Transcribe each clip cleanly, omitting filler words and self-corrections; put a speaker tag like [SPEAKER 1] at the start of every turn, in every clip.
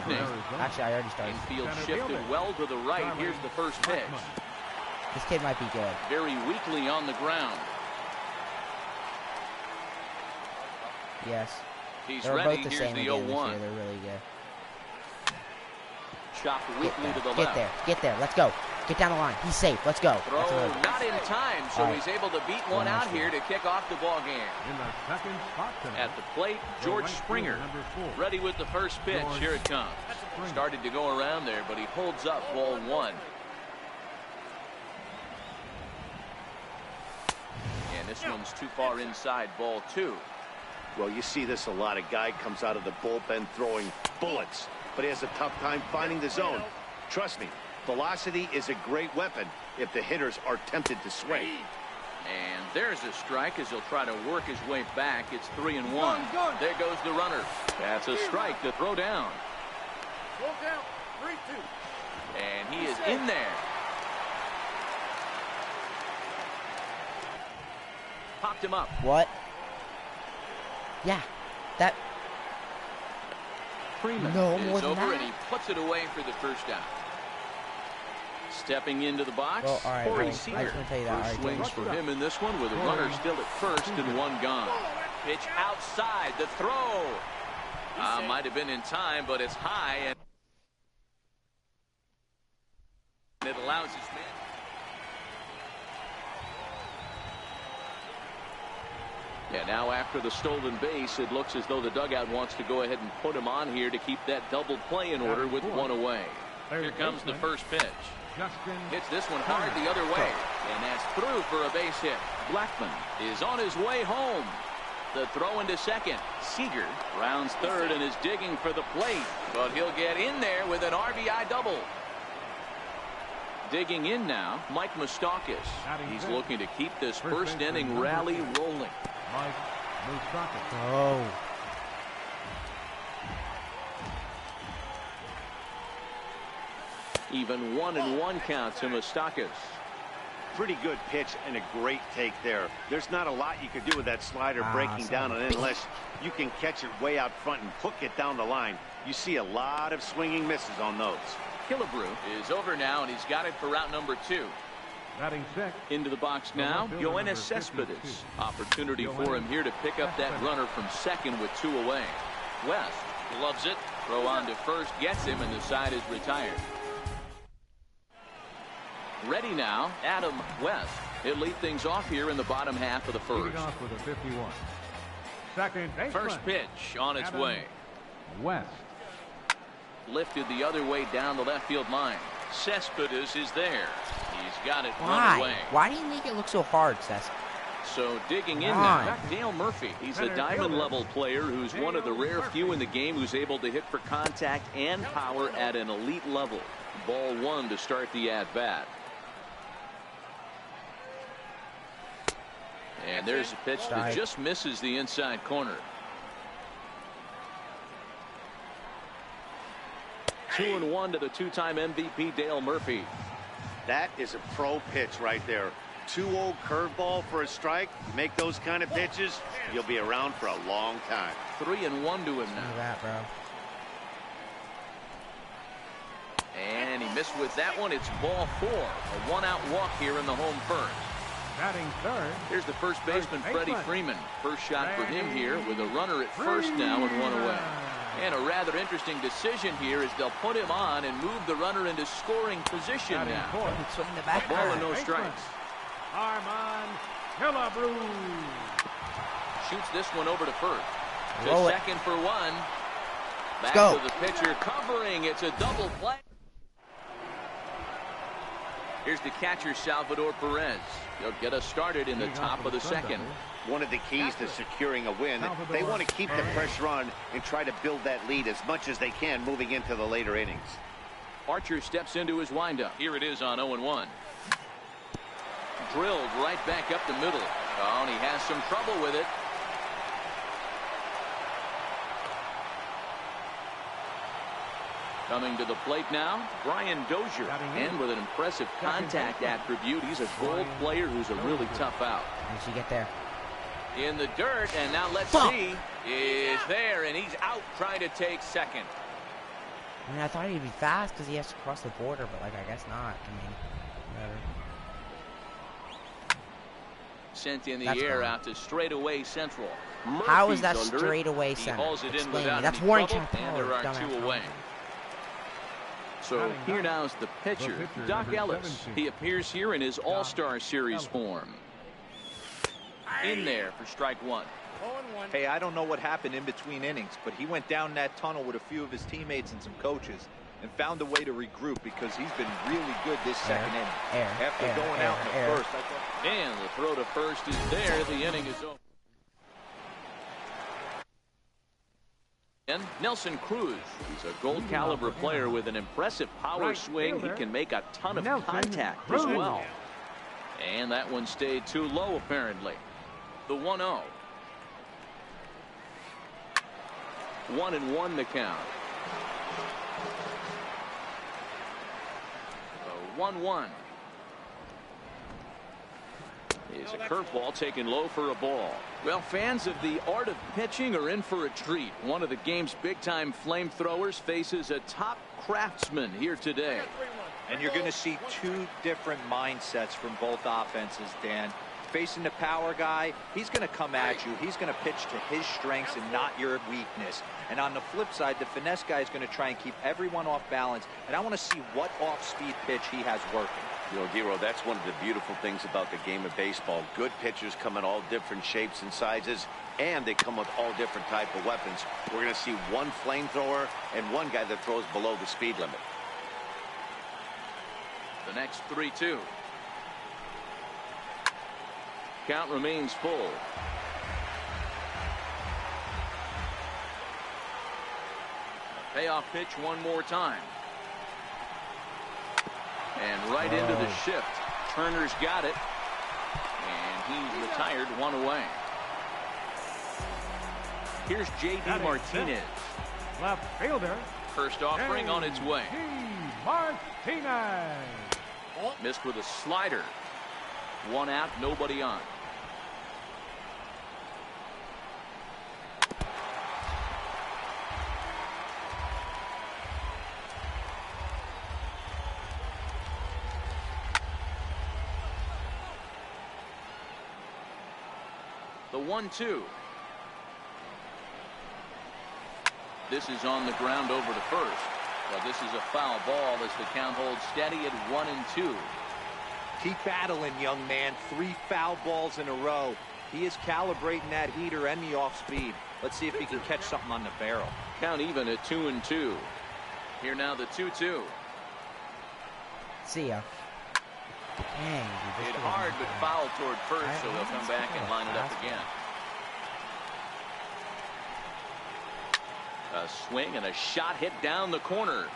[SPEAKER 1] conditioning.
[SPEAKER 2] Actually, I already started.
[SPEAKER 1] Infield shifted well to the right. Here's the first pitch.
[SPEAKER 2] This kid might be good.
[SPEAKER 1] Very weakly on the ground.
[SPEAKER 2] Yes.
[SPEAKER 1] He's
[SPEAKER 2] They're
[SPEAKER 1] ready.
[SPEAKER 2] both the
[SPEAKER 1] Here's
[SPEAKER 2] same
[SPEAKER 1] the
[SPEAKER 2] again
[SPEAKER 1] 0-1.
[SPEAKER 2] this year. They're really good.
[SPEAKER 1] Chopped weakly to the
[SPEAKER 2] Get
[SPEAKER 1] left.
[SPEAKER 2] there. Get there. Let's go. Get down the line. He's safe. Let's go.
[SPEAKER 1] Throw not in time, so he's able to beat one out here to kick off the ball game.
[SPEAKER 3] In the second spot tonight,
[SPEAKER 1] At the plate, George Springer. Ready with the first pitch. Here it comes. Started to go around there, but he holds up ball one. And this one's too far inside, ball two.
[SPEAKER 4] Well, you see this a lot. A guy comes out of the bullpen throwing bullets, but he has a tough time finding the zone. Trust me, velocity is a great weapon if the hitters are tempted to swing.
[SPEAKER 1] And there's a strike as he'll try to work his way back. It's 3-1. There goes the runner. That's a strike to throw down. And he is in there. Popped him up.
[SPEAKER 2] What? Yeah. That.
[SPEAKER 1] Freeman
[SPEAKER 2] No, more
[SPEAKER 1] is
[SPEAKER 2] than
[SPEAKER 1] over
[SPEAKER 2] that.
[SPEAKER 1] and he puts it away for the first down. Stepping into the box,
[SPEAKER 2] Well, all right,
[SPEAKER 1] Corey
[SPEAKER 2] I
[SPEAKER 1] Seager.
[SPEAKER 2] just want to tell you that.
[SPEAKER 1] First
[SPEAKER 2] All right,
[SPEAKER 1] swings for him in this one with a runner still at first and one gone. Pitch outside, the throw. Might have been in time, but it's high, and it allows his man. Yeah, now after the stolen base, it looks as though the dugout wants to go ahead and put him on here to keep that double play in order with one away. Here comes the first pitch. Hits this one hard the other way, and that's through for a base hit. Blakehyman is on his way home. The throw into second. Seager rounds third and is digging for the plate, but he'll get in there with an RBI double. Digging in now, Mike Moustakas. He's looking to keep this first inning rally rolling.
[SPEAKER 2] Oh.
[SPEAKER 4] Even 1-1 count to Moustakas. Pretty good pitch and a great take there. There's not a lot you could do with that slider breaking down on it unless you can catch it way out front and hook it down the line. You see a lot of swinging misses on those. Killebrew is over now, and he's got it for route number 2. Into the box now, Yoenis Cespedes. Opportunity for him here to pick up that runner from second with 2 away. West loves it. Throw on to first, gets him, and the side is retired. Ready now, Adam West. He'll lead things off here in the bottom half of the first. First pitch on its way.
[SPEAKER 3] West.
[SPEAKER 4] Lifted the other way down the left field line. Cespedes is there. He's got it
[SPEAKER 2] Why?
[SPEAKER 4] one away.
[SPEAKER 2] Why do you make it look so hard, Cespedes?
[SPEAKER 4] So digging in now, Dale Murphy. He's a diamond level player who's one of the rare few in the game who's able to hit for contact and power at an elite level. Ball one to start the at bat. And there's a pitch that just misses the inside corner. 2-1 to the two-time MVP Dale Murphy. That is a pro pitch right there. 2-0 curveball for a strike. You make those kind of pitches, you'll be around for a long time. 3-1 to him now.
[SPEAKER 2] Look at that, bro.
[SPEAKER 1] And he missed with that one. It's ball 4. A one-out walk here in the home first.
[SPEAKER 3] Batting third.
[SPEAKER 1] Here's the first baseman, Freddie Freeman. First shot for him here with a runner at first now and 1 away. And a rather interesting decision here is they'll put him on and move the runner into scoring position now.
[SPEAKER 2] The
[SPEAKER 1] Ball and no strikes.
[SPEAKER 3] Armand Killebrew.
[SPEAKER 1] Shoots this one over to first. To
[SPEAKER 2] Roll it.
[SPEAKER 1] second for 1. Back
[SPEAKER 2] go.
[SPEAKER 1] to the pitcher covering. It's a double play. Here's the catcher, Salvador Perez. He'll get us started in the top of the second.
[SPEAKER 4] One of the keys to securing a win, they want to keep the pressure on and try to build that lead as much as they can moving into the later innings.
[SPEAKER 1] Archer steps into his windup. Here it is on 0-1. Drilled right back up the middle. Oh, and he has some trouble with it. Coming to the plate now, Brian Dozier. And with an impressive contact attribute, he's a gold player who's a really tough out.
[SPEAKER 2] Did she get there?
[SPEAKER 1] In the dirt, and now let's see. Is there, and he's out trying to take second.
[SPEAKER 2] I mean, I thought he'd be fast because he has to cross the border, but, like, I guess not. I mean, whatever.
[SPEAKER 1] Sent in the air out to straightaway central.
[SPEAKER 2] How is that straightaway center? Explain me. That's warning track power.
[SPEAKER 1] And there are 2 away. So here now is the pitcher, Doc Ellis. He appears here in his All-Star Series form. In there for strike 1.
[SPEAKER 5] Hey, I don't know what happened in between innings, but he went down that tunnel with a few of his teammates and some coaches and found a way to regroup because he's been really good this second inning. After going out in the first, I thought...
[SPEAKER 1] And the throw to first is there. The inning is over. And Nelson Cruz, he's a gold caliber player with an impressive power swing. He can make a ton of contact as well. And that one stayed too low apparently. The 1-0. 1-1 the count. 1-1 is a curveball taken low for a ball. Well, fans of the art of pitching are in for a treat. One of the game's big-time flamethrowers faces a top craftsman here today.
[SPEAKER 5] And you're going to see 2 different mindsets from both offenses, Dan. Facing the power guy, he's going to come at you. He's going to pitch to his strengths and not your weakness. And on the flip side, the finesse guy is going to try and keep everyone off balance. And I want to see what off-speed pitch he has working.
[SPEAKER 4] You know, Dero, that's one of the beautiful things about the game of baseball. Good pitchers come in all different shapes and sizes, and they come with all different type of weapons. We're going to see one flamethrower and one guy that throws below the speed limit.
[SPEAKER 1] The next 3-2. Count remains full. Payoff pitch one more time. And right into the shift. Turner's got it. And he's retired 1 away. Here's J.D. Martinez.
[SPEAKER 3] Left fielder.
[SPEAKER 1] First offering on its way.
[SPEAKER 3] Martinez.
[SPEAKER 1] Missed with a slider. 1 out, nobody on. The 1-2. This is on the ground over to first. Well, this is a foul ball as the count holds steady at 1-2.
[SPEAKER 5] Keep battling, young man. 3 foul balls in a row. He is calibrating that heater and the off speed. Let's see if he can catch something on the barrel.
[SPEAKER 1] Count even at 2-2. Here now the 2-2.
[SPEAKER 2] See ya. Dang,
[SPEAKER 1] hit hard but foul toward first, so they'll come back and line it up again. A swing and a shot hit down the corner.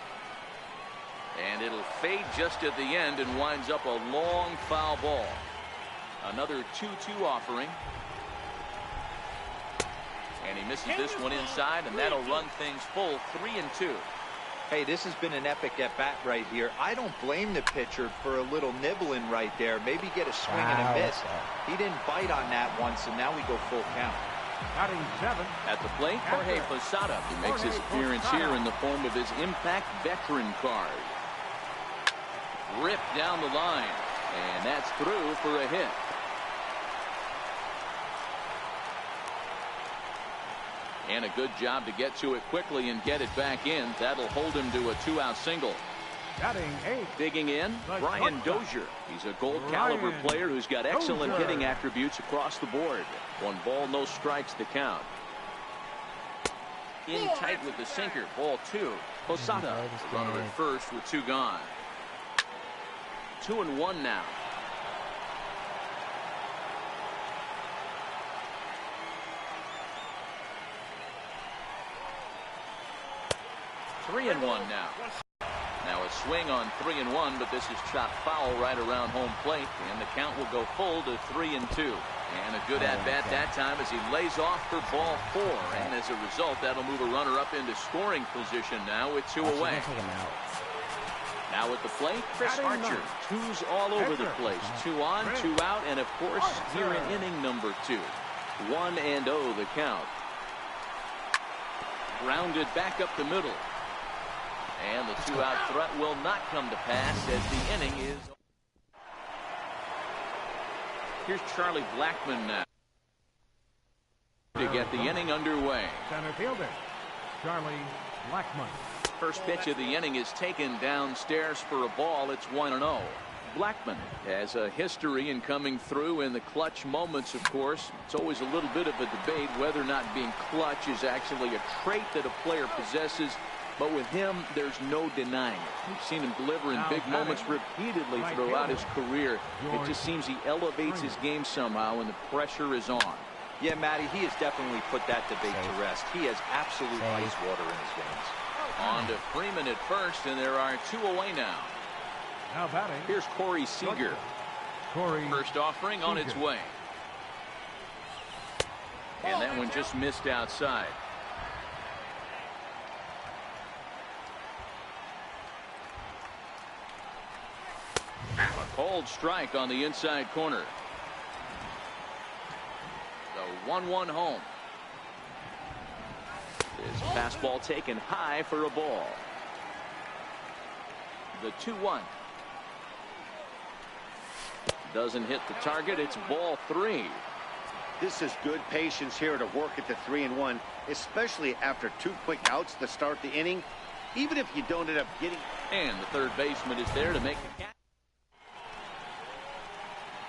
[SPEAKER 1] And it'll fade just at the end and winds up a long foul ball. Another 2-2 offering. And he misses this one inside, and that'll run things full 3-2.
[SPEAKER 5] Hey, this has been an epic at-bat right here. I don't blame the pitcher for a little nibbling right there. Maybe get a swing and a miss. He didn't bite on that one, so now we go full count.
[SPEAKER 3] Batting 7.
[SPEAKER 1] At the plate, Jorge Posada, who makes his appearance here in the form of his Impact Veteran card. Ripped down the line, and that's through for a hit. And a good job to get to it quickly and get it back in. That'll hold him to a 2-out single.
[SPEAKER 3] Batting 8.
[SPEAKER 1] Digging in, Brian Dozier. He's a gold caliber player who's got excellent hitting attributes across the board. 1 ball, no strikes to count. In tight with the sinker, ball 2. Posada, runner at first with 2 gone. 2-1 now. Three and one now. Now a swing on 3-1, but this is chopped foul right around home plate, and the count will go full to 3-2. And a good at-bat that time as he lays off for ball 4. And as a result, that'll move a runner up into scoring position now with 2 away. Now at the plate, Chris Archer. 2s all over the place. 2 on, 2 out, and of course, here in inning number 2. 1-0 the count. Grounded back up the middle. And the two-out threat will not come to pass as the inning is. Here's Charlie Blakehyman now to get the inning underway.
[SPEAKER 3] Center fielder, Charlie Blakehyman.
[SPEAKER 1] First pitch of the inning is taken downstairs for a ball. It's 1-0. Blakehyman has a history in coming through in the clutch moments, of course. It's always a little bit of a debate whether or not being clutch is actually a trait that a player possesses. But with him, there's no denying it. We've seen him deliver in big moments repeatedly throughout his career. It just seems he elevates his game somehow when the pressure is on.
[SPEAKER 5] Yeah, Matty, he has definitely put that debate to rest. He has absolute ice water in his veins.
[SPEAKER 1] On to Freeman at first, and there are two away now.
[SPEAKER 3] Now batting.
[SPEAKER 1] Here's Corey Seager. First offering on its way. And that one just missed outside. A cold strike on the inside corner. The 1-1 home. This fastball taken high for a ball. The 2-1. Doesn't hit the target. It's ball 3.
[SPEAKER 4] This is good patience here to work at the 3-1, especially after 2 quick outs to start the inning. Even if you don't end up getting.
[SPEAKER 1] And the third baseman is there to make the catch.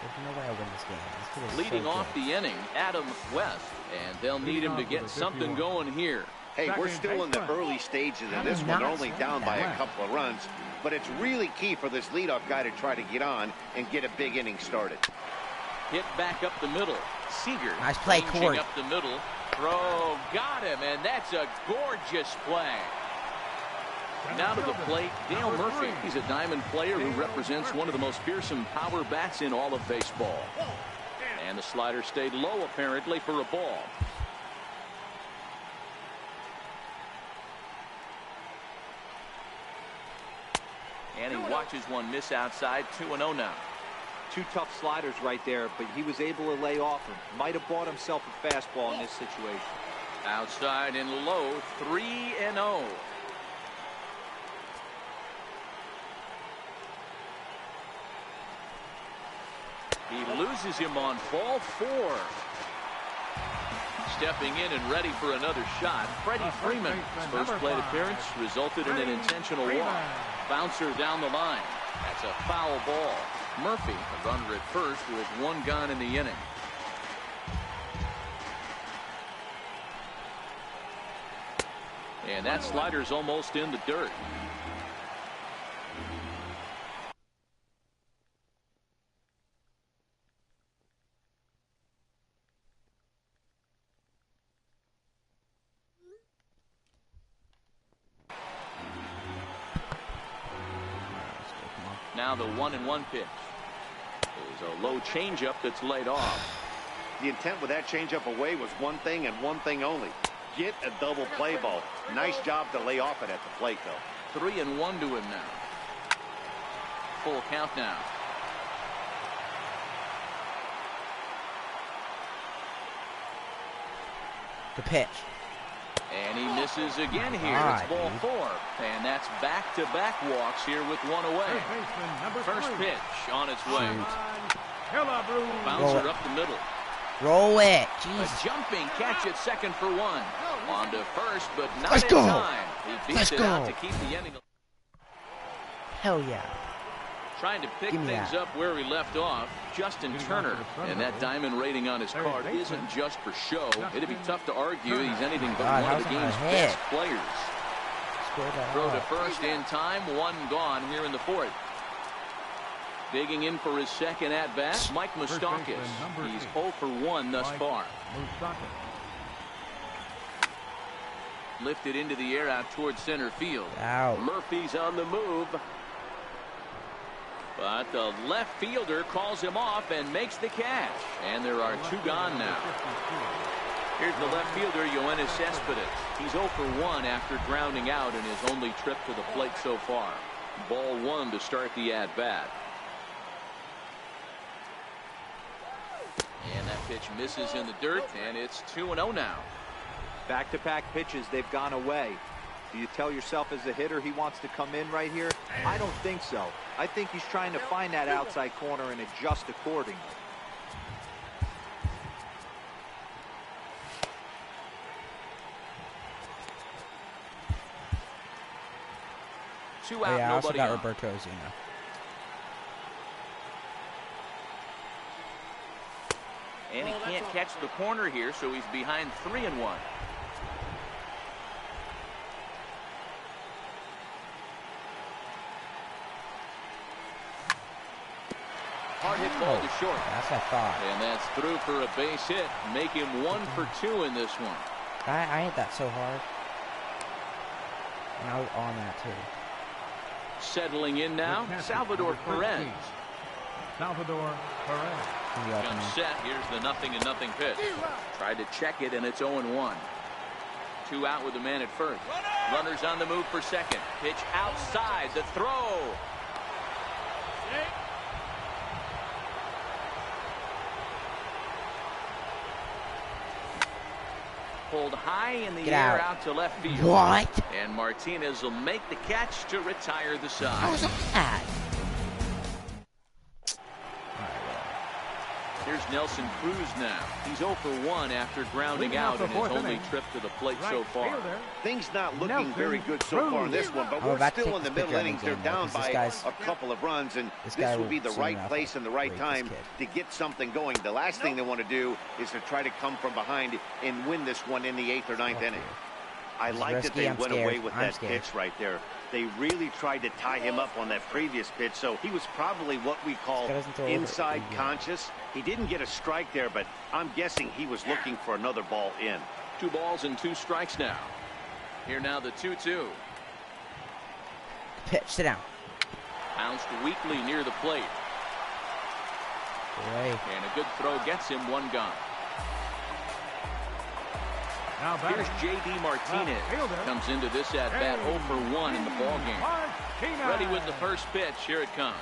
[SPEAKER 2] There's no way I win this game. This kid is
[SPEAKER 1] Leading
[SPEAKER 2] so
[SPEAKER 1] off
[SPEAKER 2] good.
[SPEAKER 1] the inning, Adam West, and they'll need him to get something going here.
[SPEAKER 4] Hey, we're still in the early stages of this one. They're only down by a couple of runs, but it's really key for this leadoff guy to try to get on and get a big inning started.
[SPEAKER 1] Hit back up the middle. Seager.
[SPEAKER 2] Nice play, Corey.
[SPEAKER 1] Up the middle. Throw. Got him, and that's a gorgeous play. Now to the plate, Dale Murphy. He's a diamond player who represents one of the most fearsome power bats in all of baseball. And the slider stayed low, apparently, for a ball. And he watches one miss outside. 2-0 now.
[SPEAKER 5] 2 tough sliders right there, but he was able to lay off him. Might have bought himself a fastball in this situation.
[SPEAKER 1] Outside and low. 3-0. He loses him on ball 4. Stepping in and ready for another shot. Freddie Freeman. His first plate appearance resulted in an intentional walk. Bouncer down the line. That's a foul ball. Murphy, a runner at first with 1 gone in the inning. And that slider's almost in the dirt. Now the 1-1 pitch. There's a low changeup that's laid off.
[SPEAKER 4] The intent with that changeup away was one thing and one thing only. Get a double play ball. Nice job to lay off it at the plate, though.
[SPEAKER 1] 3-1 to him now. Full count now.
[SPEAKER 2] The pitch.
[SPEAKER 1] And he misses again here. It's ball 4. And that's back-to-back walks here with 1 away. First pitch on its way. Bouncer up the middle.
[SPEAKER 2] Roll it.
[SPEAKER 1] Jesus. A jumping catch at second for 1. On to first, but not
[SPEAKER 2] Let's
[SPEAKER 1] in
[SPEAKER 2] go.
[SPEAKER 1] time. He beats it out to keep the inning.
[SPEAKER 2] Hell yeah.
[SPEAKER 1] Trying to pick things up where he left off. Justin Turner. And that diamond rating on his card isn't just for show. It'd be tough to argue he's anything but one of the game's best players. Throw to first in time. 1 gone here in the 4th. Digging in for his second at-bat, Mike Moustakas. He's 0 for 1 thus far. Lifted into the air out towards center field.
[SPEAKER 2] Ow.
[SPEAKER 1] Murphy's on the move. But the left fielder calls him off and makes the catch. And there are 2 gone now. Here's the left fielder, Yoenis Cespedes. He's 0 for 1 after grounding out in his only trip to the plate so far. Ball 1 to start the at-bat. And that pitch misses in the dirt, and it's 2-0 now.
[SPEAKER 5] Back-to-back pitches, they've gone away. Do you tell yourself as a hitter he wants to come in right here? I don't think so. I think he's trying to find that outside corner and adjust accordingly.
[SPEAKER 1] Two out,
[SPEAKER 2] I also
[SPEAKER 1] nobody
[SPEAKER 2] got
[SPEAKER 1] on.
[SPEAKER 2] Roberto Ozuna.
[SPEAKER 1] And he can't catch the corner here, so he's behind 3-1. Hard hit ball to short.
[SPEAKER 2] That's what I thought.
[SPEAKER 1] And that's through for a base hit. Make him 1 for 2 in this one.
[SPEAKER 2] I hit that so hard. And I was on that too.
[SPEAKER 1] Settling in now, Salvador Perez.
[SPEAKER 3] Salvador Perez.
[SPEAKER 1] Jump set. Here's the 0-0 pitch. Tried to check it, and it's 0-1. 2 out with the man at first. Runners on the move for second. Pitch outside. The throw. Pulled high in the air out to left field.
[SPEAKER 2] What?
[SPEAKER 1] And Martinez will make the catch to retire the side.
[SPEAKER 2] How was that?
[SPEAKER 1] Here's Nelson Cruz now. He's 0 for 1 after grounding out in his only trip to the plate so far.
[SPEAKER 4] Things not looking very good so far in this one, but we're still in the middle innings. They're down by a couple of runs, and this will be the right place and the right time to get something going. The last thing they want to do is to try to come from behind and win this one in the 8th or 9th inning. I like that they went away with that pitch right there. They really tried to tie him up on that previous pitch, so he was probably what we call inside conscious. He didn't get a strike there, but I'm guessing he was looking for another ball in.
[SPEAKER 1] 2 balls and 2 strikes now. Here now the 2-2.
[SPEAKER 2] Pitch, sit down.
[SPEAKER 1] Bounced weakly near the plate.
[SPEAKER 2] Right.
[SPEAKER 1] And a good throw gets him 1 gone. Here's J.D. Martinez. Comes into this at-bat 0 for 1 in the ballgame. Ready with the first pitch. Here it comes.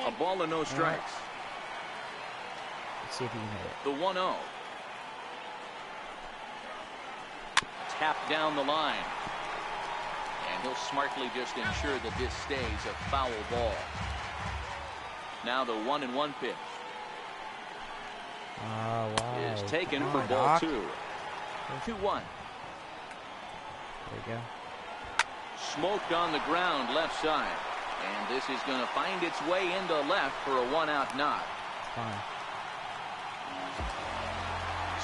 [SPEAKER 1] A ball and no strikes.
[SPEAKER 2] Let's see if he can hit it.
[SPEAKER 1] The 1-0. Tapped down the line. And he'll smartly just ensure that this stays a foul ball. Now the 1-1 pitch.
[SPEAKER 2] Oh, wow.
[SPEAKER 1] Is taken for ball 2. 2-1.
[SPEAKER 2] There you go.
[SPEAKER 1] Smoked on the ground left side. And this is going to find its way into left for a 1-out knock.
[SPEAKER 2] Fine.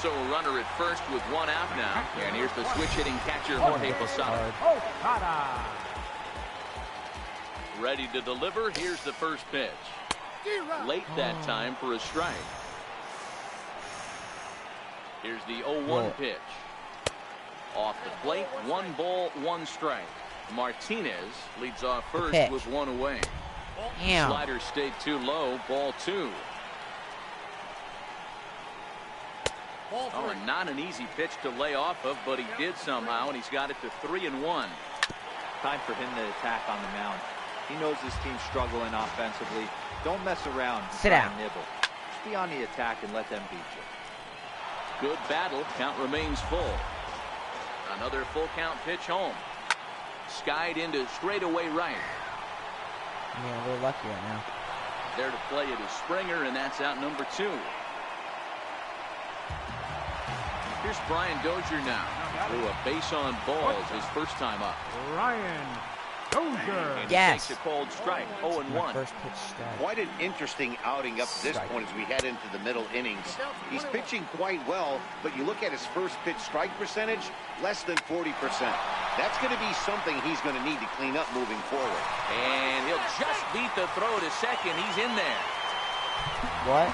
[SPEAKER 1] So a runner at first with 1 out now. And here's the switch hitting catcher Jorge Posada. Ready to deliver. Here's the first pitch. Late that time for a strike. Here's the 0-1 pitch. Off the plate, 1 ball, 1 strike. Martinez leads off first with 1 away.
[SPEAKER 2] Damn.
[SPEAKER 1] Slider stayed too low, ball 2. Oh, and not an easy pitch to lay off of, but he did somehow, and he's got it to 3-1.
[SPEAKER 5] Time for him to attack on the mound. He knows his team's struggling offensively. Don't mess around.
[SPEAKER 2] Sit down.
[SPEAKER 5] Nibble. Just be on the attack and let them beat you.
[SPEAKER 1] Good battle. Count remains full. Another full count pitch home. Skied into straightaway right.
[SPEAKER 2] Yeah, we're lucky right now.
[SPEAKER 1] There to play it is Springer, and that's out number 2. Here's Brian Dozier now. Threw a base on balls his first time up.
[SPEAKER 3] Ryan Dozier.
[SPEAKER 1] And he takes a cold strike. 0-1.
[SPEAKER 2] First pitch strike.
[SPEAKER 4] Quite an interesting outing up to this point as we head into the middle innings. He's pitching quite well, but you look at his first pitch strike percentage, less than 40%. That's going to be something he's going to need to clean up moving forward.
[SPEAKER 1] And he'll just beat the throw to second. He's in there.
[SPEAKER 2] What?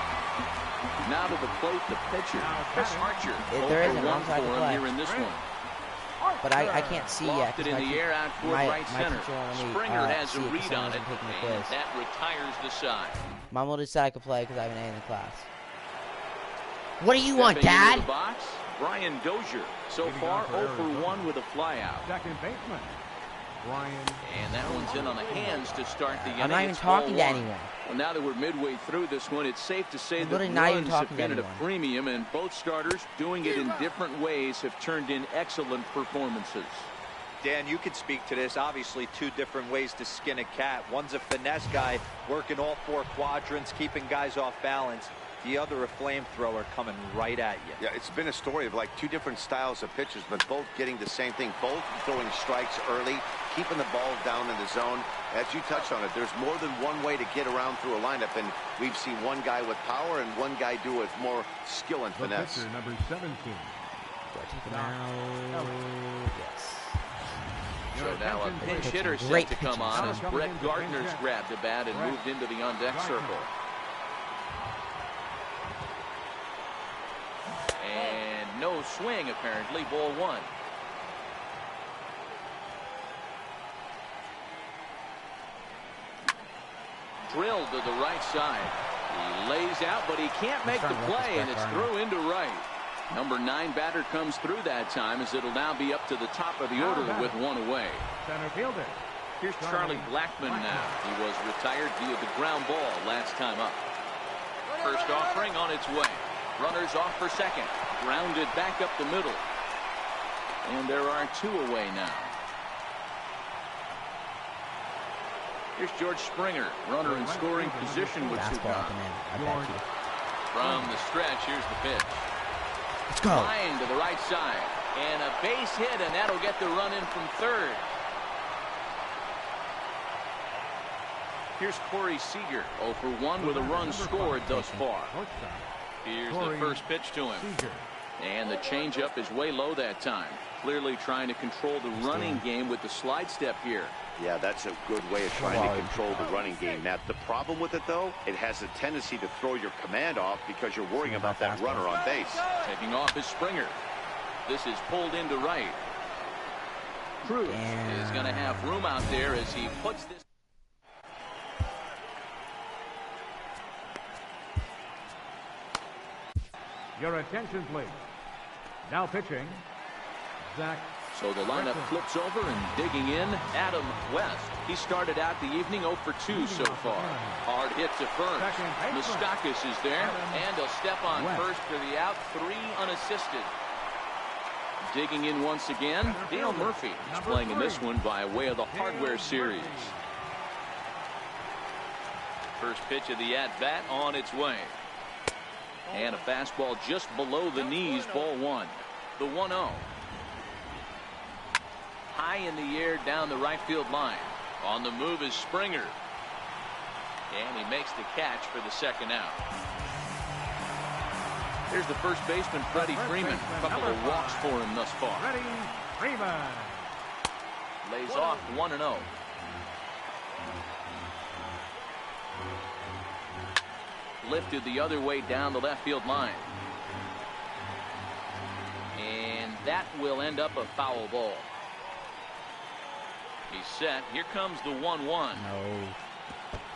[SPEAKER 1] Now to the plate, the pitcher, Chris Archer.
[SPEAKER 2] There is an
[SPEAKER 1] 1
[SPEAKER 2] onside
[SPEAKER 1] for him
[SPEAKER 2] play.
[SPEAKER 1] here in this one.
[SPEAKER 2] But I can't see yet.
[SPEAKER 1] Lofted in the air out toward right center. Springer has a read on it, and that retires the side.
[SPEAKER 2] Mom will decide I can play because I have an A in the class. What do you want, Dad?
[SPEAKER 1] The box, Brian Dozier. So far, 0 for 1 with a flyout.
[SPEAKER 3] Second baseman.
[SPEAKER 1] And that one's in on the hands to start the inning.
[SPEAKER 2] I'm not even talking to anyone.
[SPEAKER 1] Well, now that we're midway through this one, it's safe to say that
[SPEAKER 2] not even
[SPEAKER 1] runs
[SPEAKER 2] talking
[SPEAKER 1] have been
[SPEAKER 2] to
[SPEAKER 1] at a
[SPEAKER 2] anyone.
[SPEAKER 1] premium, and both starters, doing it in different ways, have turned in excellent performances.
[SPEAKER 5] Dan, you could speak to this. Obviously, two different ways to skin a cat. One's a finesse guy working all four quadrants, keeping guys off balance. The other, a flamethrower coming right at you.
[SPEAKER 4] Yeah, it's been a story of like two different styles of pitchers, but both getting the same thing. Both throwing strikes early, keeping the ball down in the zone. As you touched on it, there's more than one way to get around through a lineup, and we've seen one guy with power and one guy do it with more skill and finesse.
[SPEAKER 3] Pitcher, number 17.
[SPEAKER 2] Do I take him out? Yes.
[SPEAKER 1] So now a pinch hitter set to come on as Brett Gardner's grabbed the bat and moved into the on-deck circle. And no swing, apparently. Ball one. Drilled to the right side. He lays out, but he can't make the play, and it's through into right. Number 9 batter comes through that time, as it'll now be up to the top of the order with one away.
[SPEAKER 3] Center fielder.
[SPEAKER 1] Here's Charlie Blackmon now. He was retired via the ground ball last time up. First offering on its way. Runners off for second. Grounded back up the middle. And there are two away now. Here's George Springer. Runner in scoring position with two gone. From the stretch, here's the pitch.
[SPEAKER 2] Let's go.
[SPEAKER 1] Line to the right side. And a base hit, and that'll get the run in from third. Here's Corey Seager. 0 for 1 with a run scored thus far. Here's the first pitch to him. And the changeup is way low that time. Clearly trying to control the running game with the slide step here.
[SPEAKER 4] Yeah, that's a good way of trying to control the running game. Now, the problem with it, though, it has a tendency to throw your command off because you're worrying about that runner on base.
[SPEAKER 1] Taking off is Springer. This is pulled into right. Cruz is going to have room out there as he puts this.
[SPEAKER 3] Your attention, please. Now pitching, Zach.
[SPEAKER 1] So the lineup flips over, and digging in, Adam West. He started out the evening 0 for 2 so far. Hard hit to first. Moustakas is there, and he'll step on first for the out. 3 unassisted. Digging in once again, Dale Murphy is playing in this one by way of the hardware series. First pitch of the at-bat on its way. And a fastball just below the knees, ball one. The 1-0. High in the air down the right field line. On the move is Springer. And he makes the catch for the second out. Here's the first baseman, Freddie Freeman. A couple of walks for him thus far.
[SPEAKER 3] Freddie Freeman.
[SPEAKER 1] Lays off 1-0. Lifted the other way down the left field line. And that will end up a foul ball. He's set. Here comes the 1-1.
[SPEAKER 2] No.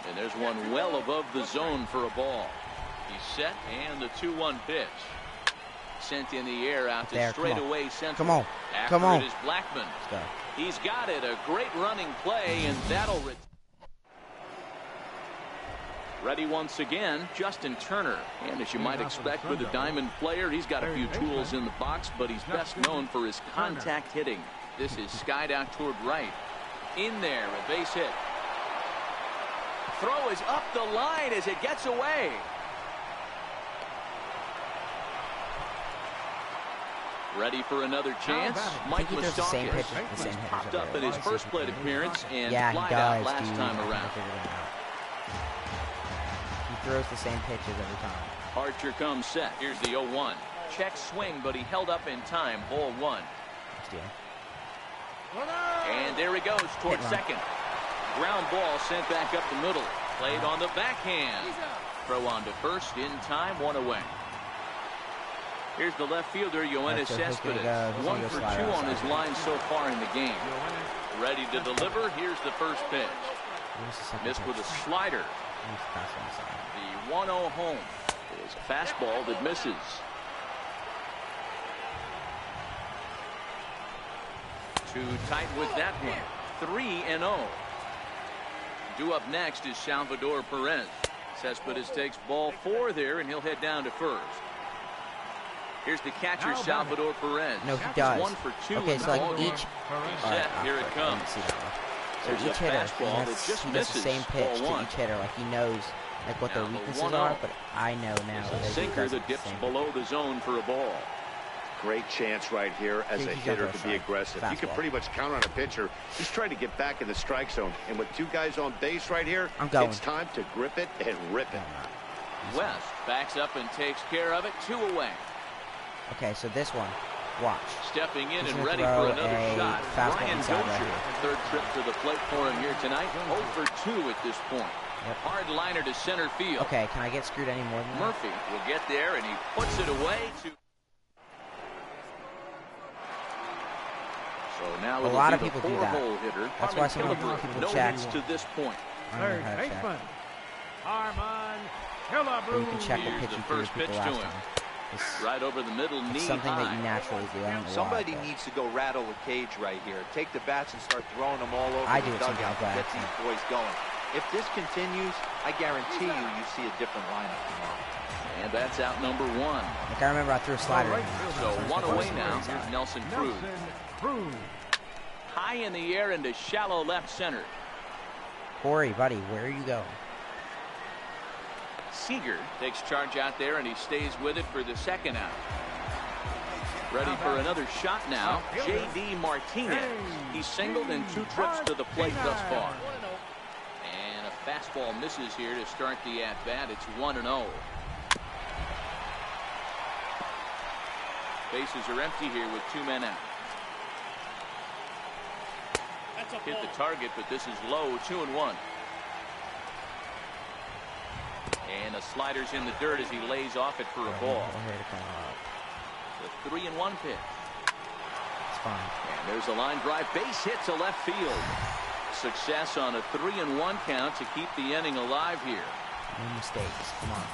[SPEAKER 1] And there's one well above the zone for a ball. He's set, and the 2-1 pitch. Sent in the air out to straightaway center.
[SPEAKER 2] Come on.
[SPEAKER 1] After
[SPEAKER 2] Come on.
[SPEAKER 1] it is Blackmon. He's got it. A great running play, and that'll ready once again, Justin Turner. And as you might expect with a diamond player, he's got a few tools in the box, but he's best known for his contact hitting. This is skied out toward right. In there, a base hit. Throw is up the line as it gets away. Ready for another chance. Mike Moustakas popped up in his first plate appearance and flied out last time around.
[SPEAKER 2] He throws the same pitches every time.
[SPEAKER 1] Archer comes set. Here's the 0-1. Check swing, but he held up in time. Ball one. And there he goes towards second. Ground ball sent back up the middle. Played on the backhand. Throw on to first in time. One away. Here's the left fielder, Yoenis Cespedes. 1 for 2 on his line so far in the game. Ready to deliver. Here's the first pitch. Missed with a slider. The 1-0 home is a fastball that misses. Too tight with that one. 3-0. Due up next is Salvador Perez. Cespedes takes ball 4 there, and he'll head down to first. Here's the catcher, Salvador Perez.
[SPEAKER 2] No, he does.
[SPEAKER 1] 1 for 2.
[SPEAKER 2] Okay, so like each.
[SPEAKER 1] Here it comes.
[SPEAKER 2] So each hitter, he does the same pitch to each hitter. Like he knows like what their weaknesses are, but I know now.
[SPEAKER 1] A sinker that dips below the zone for a ball.
[SPEAKER 4] Great chance right here as a hitter to be aggressive. You can pretty much count on a pitcher. He's trying to get back in the strike zone. And with 2 guys on base right here, it's time to grip it and rip it.
[SPEAKER 1] West backs up and takes care of it. 2 away.
[SPEAKER 2] Okay, so this one, watch.
[SPEAKER 1] Stepping in and ready for another shot. Ryan Dozier,
[SPEAKER 2] right
[SPEAKER 1] 3rd trip to the plate for him here tonight. 0 for 2 at this point.
[SPEAKER 2] Yep.
[SPEAKER 1] Hard liner to center field.
[SPEAKER 2] Okay, can I get screwed any more than that?
[SPEAKER 1] Murphy will get there, and he puts it away to. So now
[SPEAKER 2] a lot of people do that.
[SPEAKER 1] Hitter.
[SPEAKER 2] That's why some people check.
[SPEAKER 1] To this point.
[SPEAKER 3] Third baseman, Armand Killebrew.
[SPEAKER 2] You can check the pitch you threw people last time.
[SPEAKER 1] Right over the middle, knee
[SPEAKER 2] something
[SPEAKER 1] high.
[SPEAKER 2] that you naturally do. I don't know
[SPEAKER 5] Somebody
[SPEAKER 2] why,
[SPEAKER 5] needs to go rattle the cage right here. Take the bats and start throwing them all over the dugout to get these boys going. If this continues, I guarantee you see a different lineup tomorrow.
[SPEAKER 1] And that's out number 1.
[SPEAKER 2] Like I remember I threw a slider.
[SPEAKER 1] So 1 away now. Here's Nelson Cruz. High in the air into shallow left center.
[SPEAKER 2] Corey, buddy, where are you going?
[SPEAKER 1] Seager takes charge out there, and he stays with it for the 2nd out. Ready for another shot now. J.D. Martinez. He's singled in 2 trips to the plate thus far. And a fastball misses here to start the at-bat. It's 1-0. Bases are empty here with 2 men out. Hit the target, but this is low. 2-1. And the slider's in the dirt as he lays off it for a ball. The 3-1 pitch.
[SPEAKER 2] It's fine.
[SPEAKER 1] And there's a line drive. Base hit to left field. Success on a 3-1 count to keep the inning alive here.
[SPEAKER 2] No mistakes. Come on.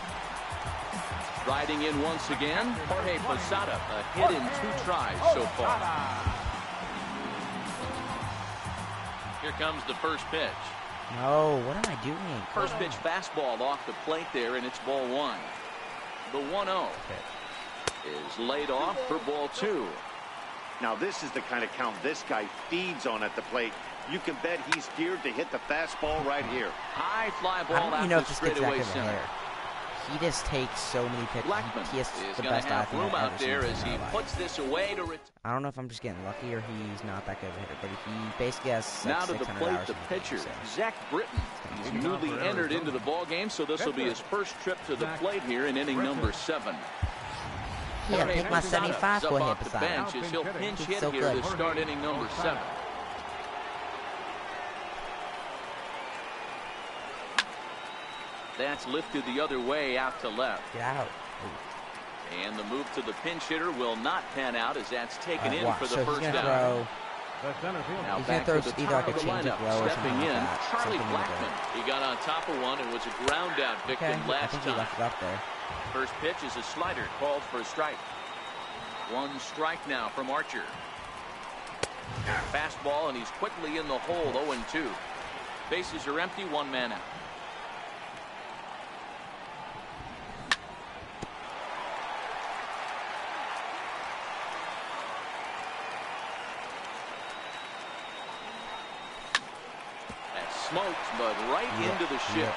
[SPEAKER 1] Riding in once again, Jorge Posada. A hit in 2 tries so far. Here comes the first pitch.
[SPEAKER 2] No, what am I doing?
[SPEAKER 1] First pitch fastball off the plate there, and it's ball 1. The 1-0 is laid off for ball 2.
[SPEAKER 4] Now this is the kind of count this guy feeds on at the plate. You can bet he's geared to hit the fastball right here.
[SPEAKER 1] High fly ball
[SPEAKER 2] out
[SPEAKER 1] out to straightaway center.
[SPEAKER 2] He just takes so many pitches. He has the best eye
[SPEAKER 1] room out there as he puts this away to
[SPEAKER 2] I don't know if I'm just getting lucky or he's not that good of a hitter, but he basically has
[SPEAKER 1] now to the plate the pitcher, Zach Britton. He's newly entered into the ball game, so this will be his first trip to the plate here in inning number 7.
[SPEAKER 2] Yeah, take my 75
[SPEAKER 1] up off the bench as he'll pinch hit here to start inning number 7. That's lifted the other way out to left.
[SPEAKER 2] Get out.
[SPEAKER 1] And the move to the pinch hitter will not pan out as that's taken in for the first down. Now
[SPEAKER 2] he's
[SPEAKER 1] back
[SPEAKER 2] going
[SPEAKER 1] to
[SPEAKER 2] to
[SPEAKER 1] the
[SPEAKER 2] throw either like
[SPEAKER 1] top
[SPEAKER 2] a
[SPEAKER 1] of the
[SPEAKER 2] changing
[SPEAKER 1] lineup.
[SPEAKER 2] throw or
[SPEAKER 1] Stepping
[SPEAKER 2] something
[SPEAKER 1] in,
[SPEAKER 2] like that.
[SPEAKER 1] Charlie Blackman. He got on top of one and was a ground out victim last
[SPEAKER 2] I think
[SPEAKER 1] time.
[SPEAKER 2] he left it up there.
[SPEAKER 1] First pitch is a slider called for a strike. 1 strike now from Archer. Fastball, and he's quickly in the hole. 0-2. Bases are empty. 1 man out. Smoked, but right into the ship.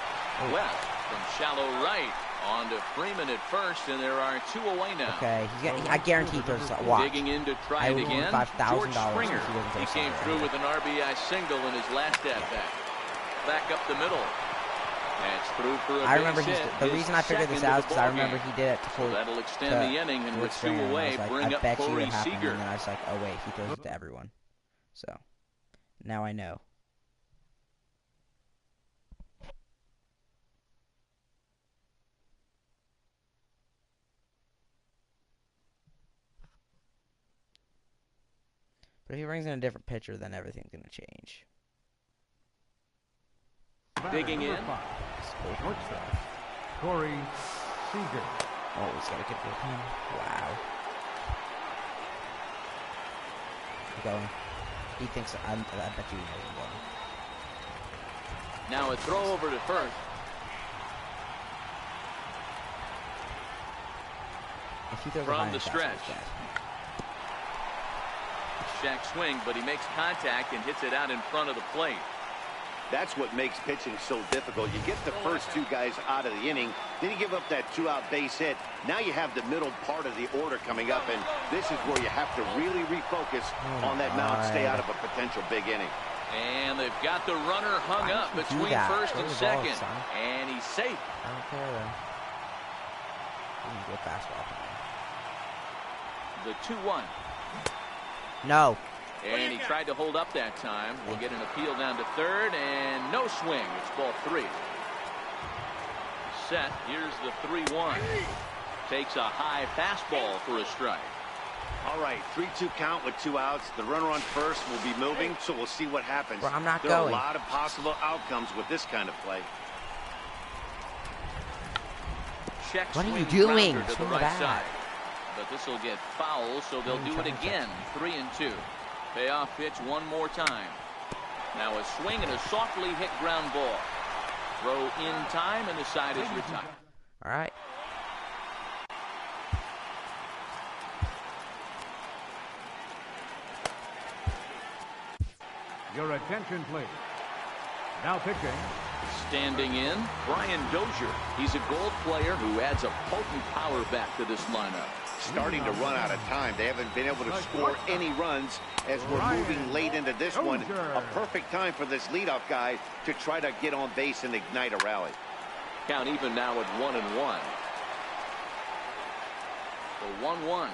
[SPEAKER 1] West from shallow right on to Freeman at first, and there are 2 away now.
[SPEAKER 2] Okay, I guarantee he throws a watch.
[SPEAKER 1] Digging in to try it again. George Springer. He came through with an RBI single in his last at-bat. Back up the middle. That's through for a
[SPEAKER 2] I remember
[SPEAKER 1] base hit.
[SPEAKER 2] the reason I figured this out is because I remember he did it to
[SPEAKER 1] so that'll extend the inning, and with 2 away, bring up Corey Seager.
[SPEAKER 2] And then I was like, oh wait, he throws it to everyone. So now I know. But if he brings in a different pitcher, then everything's going to change.
[SPEAKER 1] Digging in.
[SPEAKER 3] Corey Seager.
[SPEAKER 2] Oh, he's got a good bullpen. Wow. Keep going. He thinks I bet you he knows him.
[SPEAKER 1] Now a throw over to first. From the stretch. Shack swing, but he makes contact and hits it out in front of the plate.
[SPEAKER 4] That's what makes pitching so difficult. You get the first two guys out of the inning, then you give up that two-out base hit. Now you have the middle part of the order coming up, and this is where you have to really refocus on that mound, stay out of a potential big inning.
[SPEAKER 1] And they've got the runner hung up between first and second, and he's safe.
[SPEAKER 2] I don't care though. You can get fastball.
[SPEAKER 1] The 2-1.
[SPEAKER 2] No.
[SPEAKER 1] And he tried to hold up that time. We'll get an appeal down to third, and no swing. It's ball 3. Set. Here's the 3-1. Takes a high fastball for a strike.
[SPEAKER 4] All right, 3-2 count with 2 outs. The runner on first will be moving, so we'll see what happens.
[SPEAKER 2] Bro, I'm not
[SPEAKER 4] there are
[SPEAKER 2] going.
[SPEAKER 4] a lot of possible outcomes with this kind of play.
[SPEAKER 1] Check
[SPEAKER 2] what are you
[SPEAKER 1] swing
[SPEAKER 2] doing?
[SPEAKER 1] To the right side. But this will get foul, so they'll do it again. 3-2. Payoff pitch one more time. Now a swing and a softly hit ground ball. Throw in time, and the side is retired.
[SPEAKER 2] All right.
[SPEAKER 3] Your attention, please. Now pitching.
[SPEAKER 1] Standing in, Brian Dozier. He's a gold player who adds a potent power back to this lineup.
[SPEAKER 4] Starting to run out of time. They haven't been able to score any runs as we're moving late into this one. A perfect time for this leadoff guy to try to get on base and ignite a rally.
[SPEAKER 1] Count even now at 1-1. The 1-1.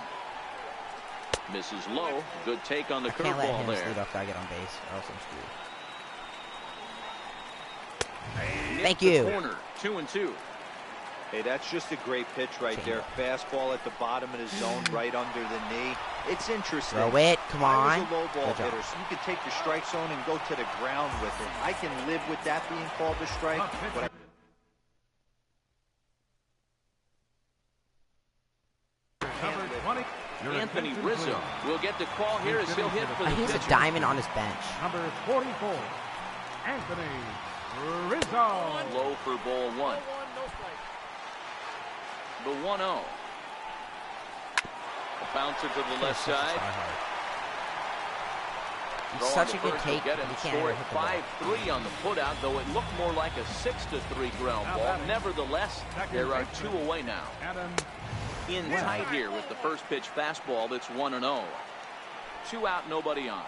[SPEAKER 1] Misses low. Good take on the curveball there.
[SPEAKER 2] Leadoff guy get on base, or else I'm screwed. Thank you.
[SPEAKER 1] Corner, 2-2.
[SPEAKER 5] Hey, that's just a great pitch right there. Fastball at the bottom of the zone, right under the knee. It's interesting.
[SPEAKER 2] Throw it, come on.
[SPEAKER 5] I was a low ball hitter, so you can take your strike zone and go to the ground with it. I can live with that being called a strike. But
[SPEAKER 1] Anthony Rizzo will get the call here as he'll hit for the
[SPEAKER 2] He's
[SPEAKER 1] pitcher.
[SPEAKER 2] a diamond on his bench.
[SPEAKER 3] Number 44, Anthony Rizzo.
[SPEAKER 1] Low for ball 1. The 1-0. A bouncer to the left side.
[SPEAKER 2] He's such a good take.
[SPEAKER 1] Get him. Score at 5-3 on the putout, though it looked more like a 6-3 ground ball. Nevertheless, there are 2 away now. In tight here with the first pitch fastball. That's 1-0. 2 out, nobody on.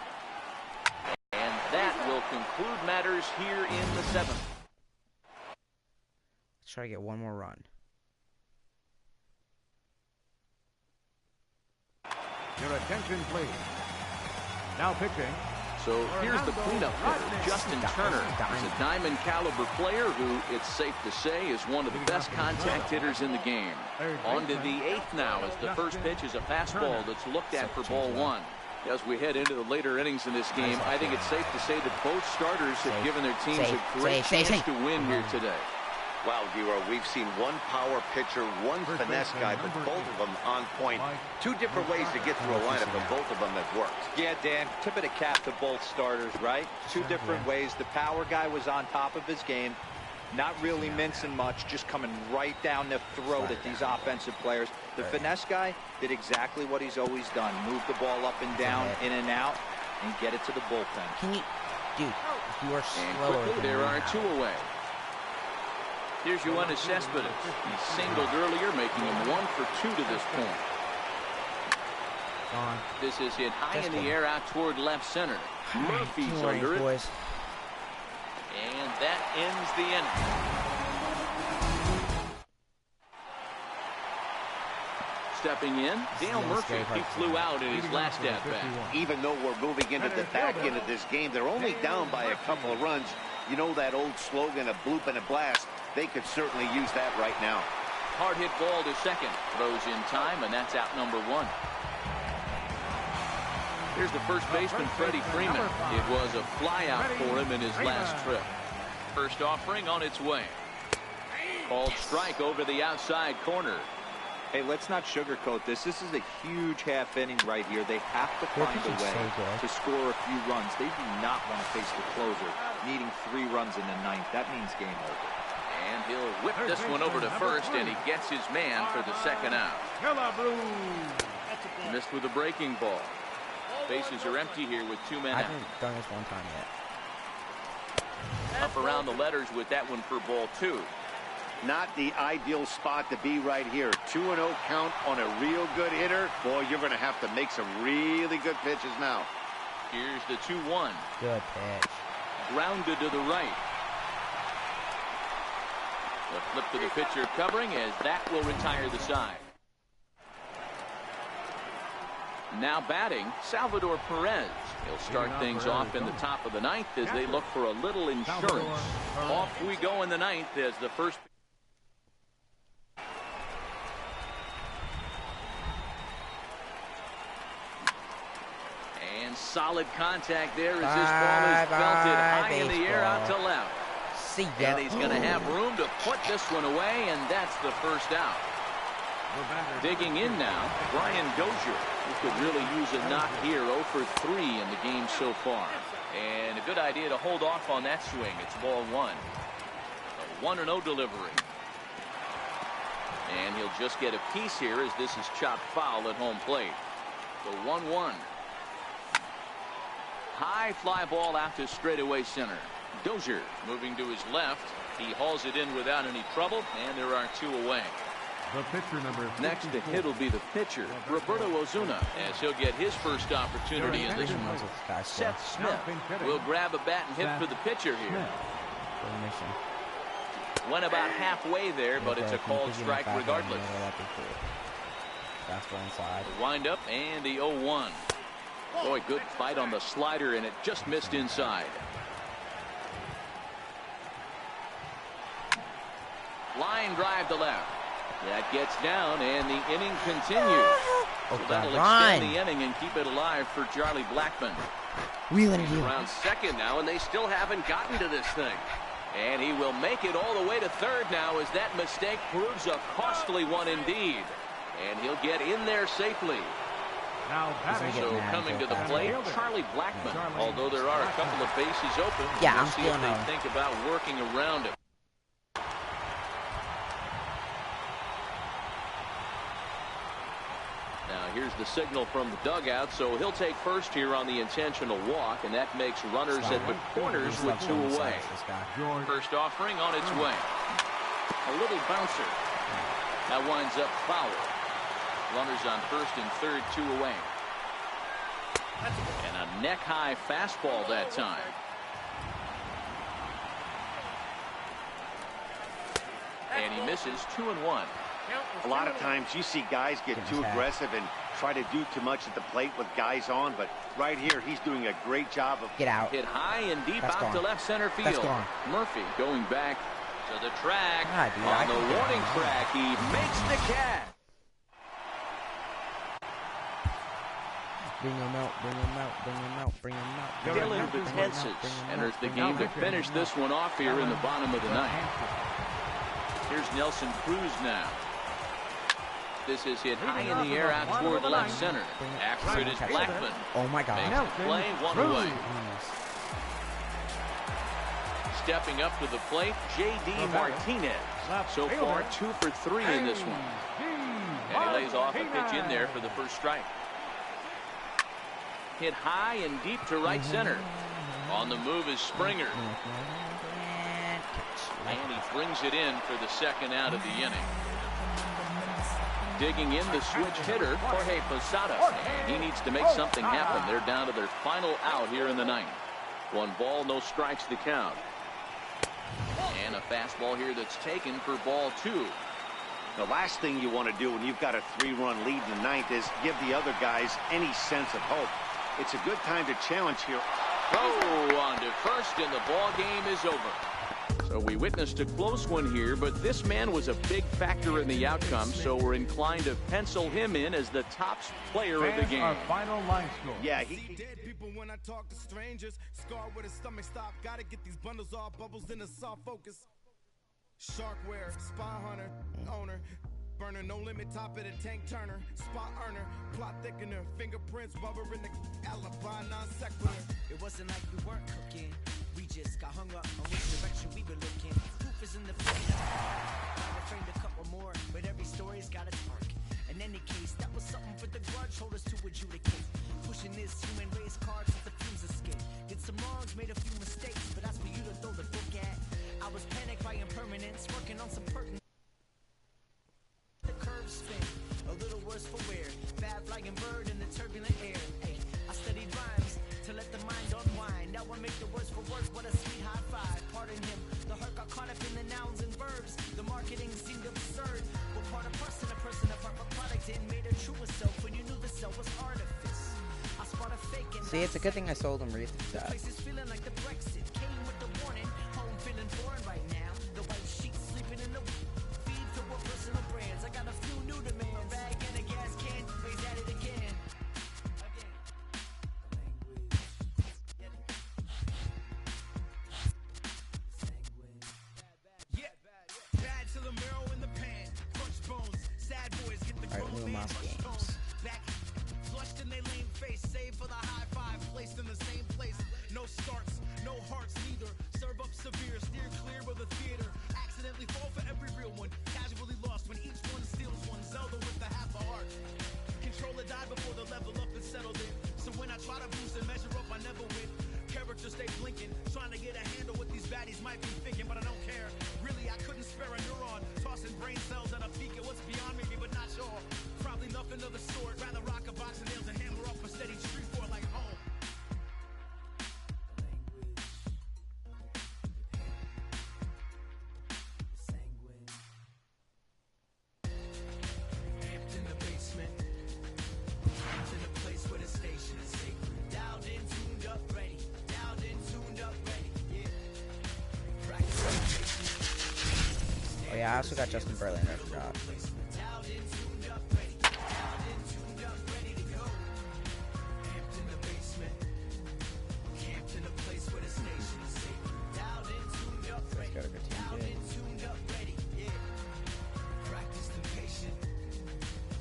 [SPEAKER 1] And that will conclude matters here in the 7th.
[SPEAKER 2] Let's try to get one more run.
[SPEAKER 3] Your attention, please. Now pitching.
[SPEAKER 1] So here's the cleanup hitter, Justin Turner. He's a diamond caliber player who, it's safe to say, is one of the best contact hitters in the game. On to the 8th now as the first pitch is a fastball that's looked at for ball 1. As we head into the later innings in this game, I think it's safe to say that both starters have given their teams a great chance to win here today.
[SPEAKER 4] Wow, Giro, we've seen one power pitcher, one finesse guy, but both of them on point. 2 different ways to get through a lineup, but both of them have worked.
[SPEAKER 5] yeah, Dan, tip of the cap to both starters, right? 2 different ways. The power guy was on top of his game, not really mincing much, just coming right down the throat at these offensive players. The finesse guy did exactly what he's always done. Move the ball up and down, in and out, and get it to the bullpen.
[SPEAKER 2] Can you, dude, if you are
[SPEAKER 1] And
[SPEAKER 2] slower
[SPEAKER 1] quickly, there are 2 away. Here's Yoenis Cespedes. He singled earlier, making him 1 for 2 to this point. This is hit high in the air out toward left center. Murphy's under it.
[SPEAKER 2] Boys.
[SPEAKER 1] And that ends the inning. Stepping in, Dale Murphy. He flew out in his last at-bat.
[SPEAKER 4] Even though we're moving into the back end of this game, they're only down by a couple of runs. You know that old slogan, a bloop and a blast. They could certainly use that right now.
[SPEAKER 1] Hard hit ball to second. Throws in time, and that's out number 1. Here's the first baseman, Freddie Freeman. It was a flyout for him in his last trip. First offering on its way. Called strike over the outside corner.
[SPEAKER 5] Hey, let's not sugarcoat this. This is a huge half inning right here. They have to find a way to score a few runs. They do not want to face the closer, needing 3 runs in the 9th. That means game over.
[SPEAKER 1] And he'll whip this one over to first, and he gets his man for the second out. Missed with a breaking ball. Bases are empty here with 2 men out.
[SPEAKER 2] I haven't done this one time yet.
[SPEAKER 1] Up around the letters with that one for ball 2.
[SPEAKER 4] Not the ideal spot to be right here. 2-0 count on a real good hitter. Boy, you're going to have to make some really good pitches now.
[SPEAKER 1] Here's the 2-1.
[SPEAKER 2] Good pitch.
[SPEAKER 1] Grounded to the right. The flip to the pitcher covering as that will retire the side. Now batting, Salvador Perez. He'll start things off in the top of the 9th as they look for a little insurance. Off we go in the 9th as the first. And solid contact there as this ball is belted high in the air out to left.
[SPEAKER 2] See ya.
[SPEAKER 1] And he's going to have room to put this one away, and that's the first out. Digging in now, Brian Dozier, who could really use a knock here. 0 for 3 in the game so far. And a good idea to hold off on that swing. It's ball 1. A 1-0 delivery. And he'll just get a piece here as this is chopped foul at home plate. The 1-1. High fly ball out to straightaway center. Dozier moving to his left. He hauls it in without any trouble, and there are 2 away.
[SPEAKER 3] The pitcher number
[SPEAKER 1] next to hit will be the pitcher, Roberto Ozuna, as he'll get his first opportunity in this one. Seth Smith will grab a bat and hit for the pitcher here. Went about halfway there, but it's a called strike regardless. The wind up and the 0-1. Boy, good fight on the slider, and it just missed inside. Line drive to left. That gets down, and the inning continues. So that'll extend the inning and keep it alive for Charlie Blackmon. He's around second now, and they still haven't gotten to this thing. And he will make it all the way to third now as that mistake proves a costly one indeed. And he'll get in there safely. So coming to the plate, Charlie Blackmon. Although there are a couple of bases open, we'll see if they think about working around it. Here's the signal from the dugout, so he'll take first here on the intentional walk, and that makes runners at the corners with 2 away. First offering on its way. A little bouncer. That winds up foul. Runners on first and third, 2 away. And a neck-high fastball that time. And he misses 2-1.
[SPEAKER 4] A lot of times you see guys get too aggressive and try to do too much at the plate with guys on, but right here he's doing a great job of
[SPEAKER 2] get out.
[SPEAKER 1] Hit high and deep out to left center field. Murphy going back to the track. On the warning track, he makes the catch.
[SPEAKER 2] Bring him out, bring him out, bring him out, bring him out.
[SPEAKER 1] Dylan Betances enters the game to finish this one off here in the bottom of the 9th. Here's Nelson Cruz now. This is hit high in the air out toward left center. After it is Blackmon.
[SPEAKER 2] Oh my God.
[SPEAKER 1] Makes the play 1 away. Stepping up to the plate, J.D. Martinez. So far 2 for 3 in this one. And he lays off a pitch in there for the first strike. Hit high and deep to right center. On the move is Springer. And he brings it in for the second out of the inning. Digging in the switch hitter, Jorge Posada. And he needs to make something happen. They're down to their final out here in the 9th. 1 ball, no strikes to count. And a fastball here that's taken for ball 2.
[SPEAKER 4] The last thing you want to do when you've got a 3-run lead in the 9th is give the other guys any sense of hope. It's a good time to challenge here.
[SPEAKER 1] Oh, on to first, and the ball game is over. So we witnessed a close one here, but this man was a big factor in the outcome, so we're inclined to pencil him in as the top player of the game.
[SPEAKER 3] Our final line score.
[SPEAKER 4] Yeah,
[SPEAKER 6] dead people when I talk to strangers. Scarred with a stomach stop. Gotta get these bundles off, bubbles in a soft focus. Sharkware, spy hunter, owner. burner, no limit, top of the tank turner, spot earner, plot thickener, fingerprints, bubber in the alibi, non sequitur.
[SPEAKER 7] It wasn't like we weren't cooking. We just got hung up on which direction we were looking. Proof is in the pudding. I refrained a couple more, but every story's got its arc. In any case, that was something for the grudge holders to adjudicate. Pushing this human race card since the fumes escape. Did some wrongs, made a few mistakes, but that's for you to throw the book at. I was panicked by impermanence, working on some pertinent. The curve spin, a little worse for wear. Bad flying bird in the turbulent air. Hey, I studied rhymes to let the mind unwind. Now I make the words for words, what a sweet high five. Pardon him, the hurt got caught up in the nouns and verbs. The marketing seemed absurd. We're part of person, a proper product and made a truer self when you knew the self was artifice. I spot a fake and
[SPEAKER 2] see, it's a good thing I sold him Reef.
[SPEAKER 7] the place is feeling like the Brexit came with the warning. Home feeling foreign right now. The white sheets sleeping in the feed to what personal brands. I got a few new demands. A bag and a gas can, raise at it again.
[SPEAKER 6] Yeah, bad to the marrow in the pan, crunch bones, sad boys get the
[SPEAKER 2] Alright,
[SPEAKER 6] grown
[SPEAKER 2] New
[SPEAKER 6] man
[SPEAKER 2] Mouse
[SPEAKER 6] crushed
[SPEAKER 2] games.
[SPEAKER 6] tones. Back, flushed in they lame face, save for the high five, placed in the same place. No starts, no hearts neither. Serve up severe, steer clear of the theater. Accidentally fall for every real one. Casually lost when each one steals one. Zelda with the half a heart. Controller died before the level up and settled in. So when I try to boost and measure up, I never win. Characters stay blinking, trying to get a handle what these baddies might be thinking, but I don't care. Really, I couldn't spare a neuron. Tossing brain cells at a peak at what's beyond me, but not sure. Probably nothing of the sort. Rather rock a box of nails and hammer off a steady street for like home. Amped in the basement. Amped in the place where the station is sacred. Dialed in, tuned up, ready. Dialed in, tuned up, ready. Yeah. Practice.
[SPEAKER 2] Oh yeah, I also got Justin Verlander, I forgot.
[SPEAKER 6] Dialed in, tuned up, ready. Dialed in, tuned up, ready to go. Amped in the basement. Camped in a place where the station is sacred. Dialed in, tuned up, ready.
[SPEAKER 2] got a good team,
[SPEAKER 6] Dialed
[SPEAKER 2] too.
[SPEAKER 6] in, tuned up, ready. Yeah. Practiced and patient.